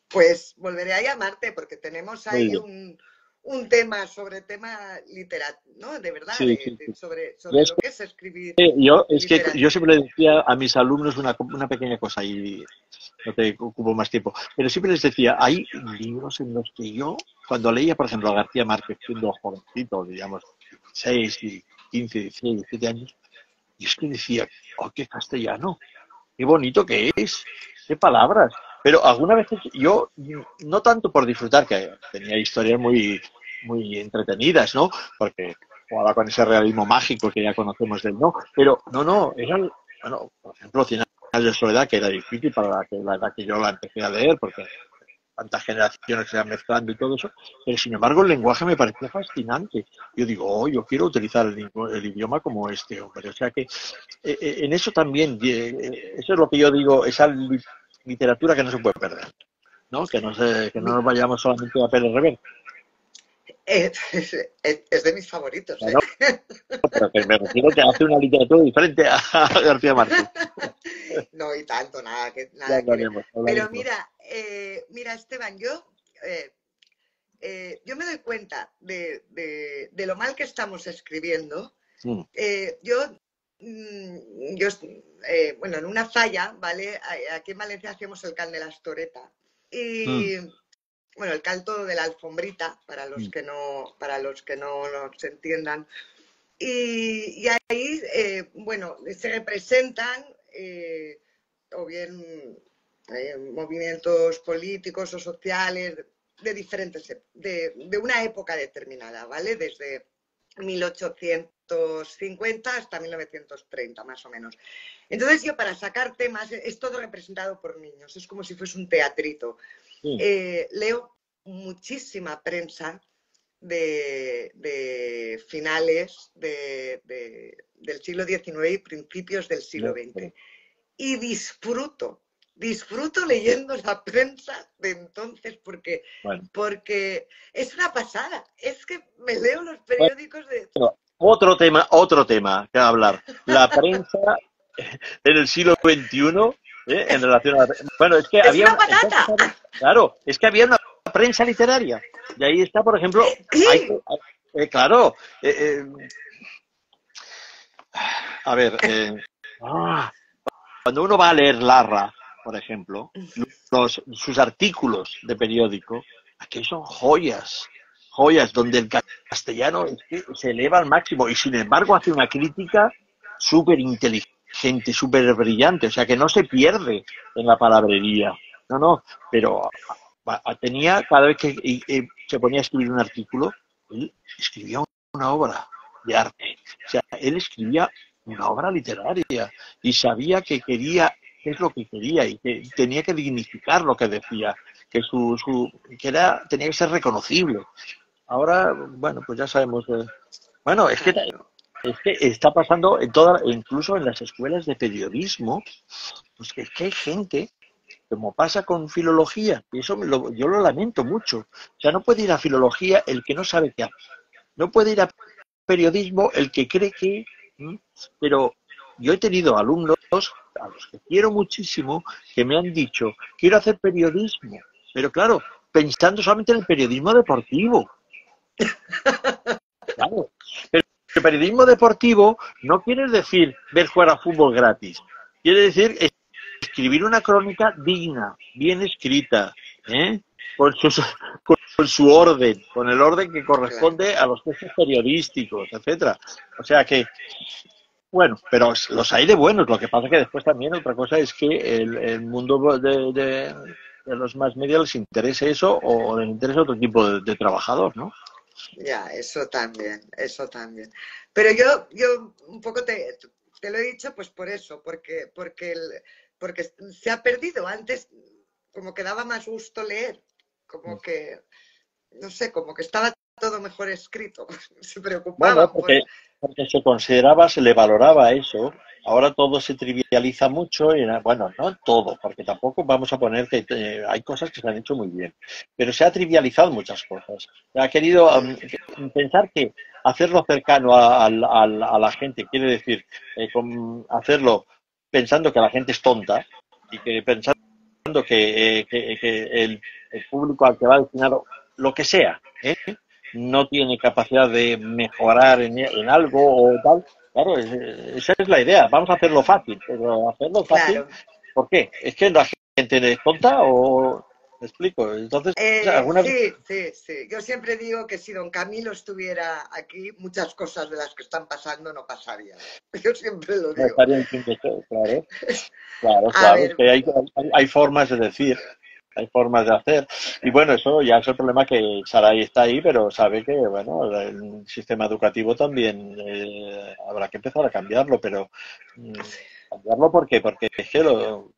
Pues volveré a llamarte porque tenemos Muy ahí bien. un tema literario, ¿no? De verdad, Sí, sí, sí. Y sobre es lo que es escribir que yo literatura. siempre le decía a mis alumnos una pequeña cosa y no te ocupo más tiempo, pero siempre les decía, hay libros en los que yo, cuando leía, por ejemplo, a García Márquez, siendo jovencito, digamos, 6, 15, 16, 17 años, y es que decía, oh, qué castellano, qué bonito que es, qué palabras. Pero algunas veces yo, no tanto por disfrutar, que tenía historias muy entretenidas, ¿no? Porque jugaba con ese realismo mágico que ya conocemos del no, pero no, eran, bueno, por ejemplo, Cien años de soledad, que era difícil para la edad que yo la empecé a leer, porque tantas generaciones se van mezclando y todo eso, pero sin embargo el lenguaje me parecía fascinante. Yo digo, oh, yo quiero utilizar el idioma como este hombre. O sea que en eso también, eso es lo que yo digo, esa literatura que no se puede perder, ¿no? Que no Mi- nos vayamos solamente a Pérez Reverte. es de mis favoritos, ¿eh? Bueno, pero que me refiero que hace una literatura diferente a García Márquez. No, y tanto, Ya nada que ver. hablaremos, Pero hablaremos. mira, Esteban, eh, yo me doy cuenta de lo mal que estamos escribiendo. Mm, Yo bueno, en una falla, ¿vale? Aquí en Valencia hacemos el cal de la Astoreta. mm, Y, bueno, el cal todo de la alfombrita, mm. para los que no nos entiendan. Y ahí, bueno, se representan o bien movimientos políticos o sociales de diferentes, de una época determinada, ¿vale? Desde 1850 hasta 1930, más o menos. Entonces yo para sacar temas, es todo representado por niños, es como si fuese un teatrito. Sí, Leo muchísima prensa de finales del siglo XIX y principios del siglo no, XX. pero, Y disfruto leyendo la prensa de entonces bueno. porque es una pasada. Es que me leo los Bueno, periódicos de... otro tema que hablar. La prensa en el siglo XXI, en relación a... Bueno, es que ¡Es había una una... Entonces, patata! claro, es que había una prensa literaria. Y ahí está, por ejemplo, Sí, claro, a ver, cuando uno va a leer Larra, por ejemplo, sus artículos de periódico, aquí son joyas, joyas donde el castellano es que se eleva al máximo y sin embargo hace una crítica súper inteligente, súper brillante, o sea que no se pierde en la palabrería, no, pero tenía cada vez que se ponía a escribir un artículo, él escribía una obra, de arte. O sea, él escribía una obra literaria y sabía que quería, qué es lo que quería y que tenía que dignificar lo que decía, que que era, tenía que ser reconocible. Ahora, bueno, pues ya sabemos. Bueno, Claro. es que está pasando en toda, incluso en las escuelas de periodismo, pues que, es que hay gente, como pasa con filología, y eso yo lo lamento mucho. O sea, no puede ir a filología el que no sabe qué hace. No puede ir a periodismo el que cree que... ¿m? Pero yo he tenido alumnos, a los que quiero muchísimo, que me han dicho, quiero hacer periodismo. Pero claro, pensando solamente en el periodismo deportivo. Claro. Pero el periodismo deportivo no quiere decir ver jugar a fútbol gratis. Quiere decir escribir una crónica digna, bien escrita, ¿eh? Con, sus, con su orden, con el orden que Claro. corresponde a los textos periodísticos, etcétera. O sea que, bueno, pero los hay de buenos. Lo que pasa que después también otra cosa es que el mundo de los más medios les interese eso o les interesa otro tipo de trabajador, ¿no? Ya, eso también, eso también. Pero yo un poco te lo he dicho pues por eso, porque se ha perdido. Antes como que daba más gusto leer, como que, no sé, como que estaba todo mejor escrito. Se Bueno, preocupaban por... porque se consideraba, se le valoraba eso. Ahora todo se trivializa mucho y, bueno, no todo, porque tampoco vamos a poner que hay cosas que se han hecho muy bien, pero se ha trivializado muchas cosas. Se ha querido pensar que hacerlo cercano a la gente quiere decir hacerlo pensando que la gente es tonta y que pensando que el público al que va destinado, lo que sea, ¿eh? No tiene capacidad de mejorar en algo o tal. Claro, esa es la idea. Vamos a hacerlo fácil, pero hacerlo fácil, Claro. ¿por qué? ¿Es que la gente es tonta o me explico? Entonces, alguna vez Sí, sí, sí. Yo siempre digo que si don Camilo estuviera aquí, muchas cosas de las que están pasando no pasarían. Yo siempre lo no digo. estaría en fin de ser, claro. Claro, A claro, es ver, que hay formas de decir, hay formas de hacer. Y bueno, eso ya es el problema que Sarai está ahí, pero sabe que, bueno, el sistema educativo también habrá que empezar a cambiarlo, pero cambiarlo ¿por qué? Porque es que lo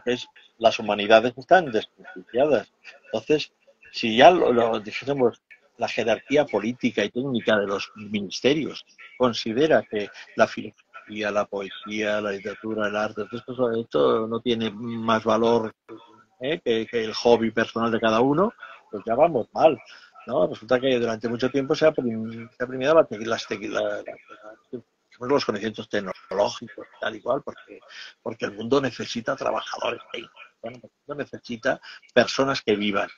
que es las humanidades están desprestigiadas. Entonces, si ya lo dijésemos, la jerarquía política y técnica de los ministerios considera que la filosofía, la poesía, la literatura, el arte, esto no tiene más valor que el hobby personal de cada uno, pues ya vamos mal. ¿No? Resulta que durante mucho tiempo se ha premiado los conocimientos tecnológicos, tal y cual, porque el mundo necesita trabajadores técnicos, bueno, el mundo necesita personas que vivan,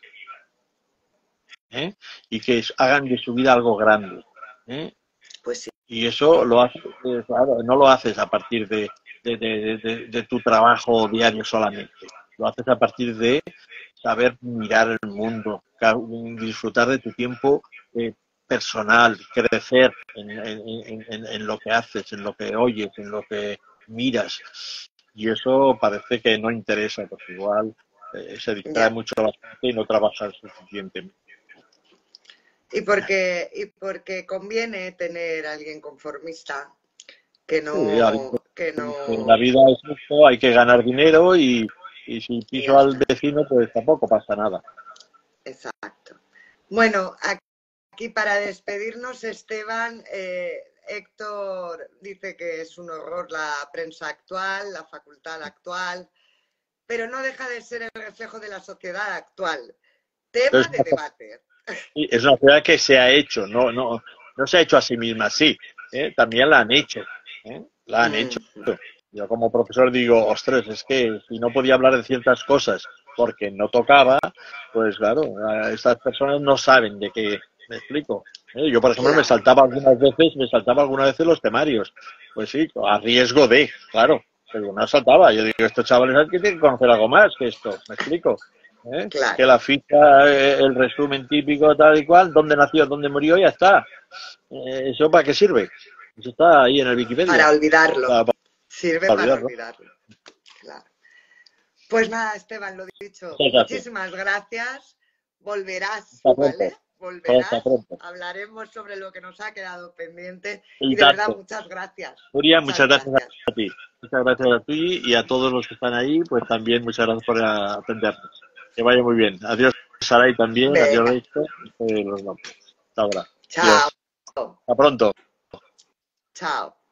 ¿eh? Y que hagan de su vida algo grande. ¿Eh? pues sí. Y eso lo haces, claro, no lo haces a partir de tu trabajo diario solamente. Lo haces a partir de saber mirar el mundo, disfrutar de tu tiempo personal, crecer en lo que haces, en lo que oyes, en lo que miras. Y eso parece que no interesa, porque igual se distrae Ya. mucho la gente y no trabaja suficientemente. Y porque conviene tener a alguien conformista que Sí, que la no, vida es esto, hay que ganar dinero y si y piso ya al está. vecino, pues tampoco pasa nada. Exacto. Bueno, aquí para despedirnos, Esteban, Héctor dice que es un horror la prensa actual, la facultad actual, pero no deja de ser el reflejo de la sociedad actual. Tema Entonces, de debate. es una ciudad que se ha hecho, no se ha hecho a sí misma así, también la han hecho, la han hecho. Mm, Yo como profesor digo, ostras, es que si no podía hablar de ciertas cosas porque no tocaba, pues claro, estas personas no saben de qué, me explico. Yo, por ejemplo, claro, me saltaba algunas veces los temarios. Pues sí, a riesgo de, claro, pero me saltaba. Yo digo, estos chavales aquí tienen que conocer algo más que esto, me explico. Que claro. la ficha, el resumen típico tal y cual, dónde nació, dónde murió, ya está. ¿Eso para qué sirve? Eso está ahí en el Wikipedia, Para olvidarlo. para Sirve para olvidarlo. olvidarlo. Claro. Pues nada, Esteban, lo dicho. Muchas gracias. Muchísimas gracias. Volverás, Hasta ¿vale? pronto. Hasta volverás, pronto. hablaremos sobre lo que nos ha quedado pendiente y de Exacto. verdad muchas gracias. Nuria, muchas gracias a ti. Muchas gracias a ti y a todos los que están ahí, pues también muchas gracias por atendernos. Que vaya muy bien. Adiós, Saray, también. Adiós, Venga, Rachel. Nos vamos. Hasta ahora. chao, Adiós. Hasta pronto. chao.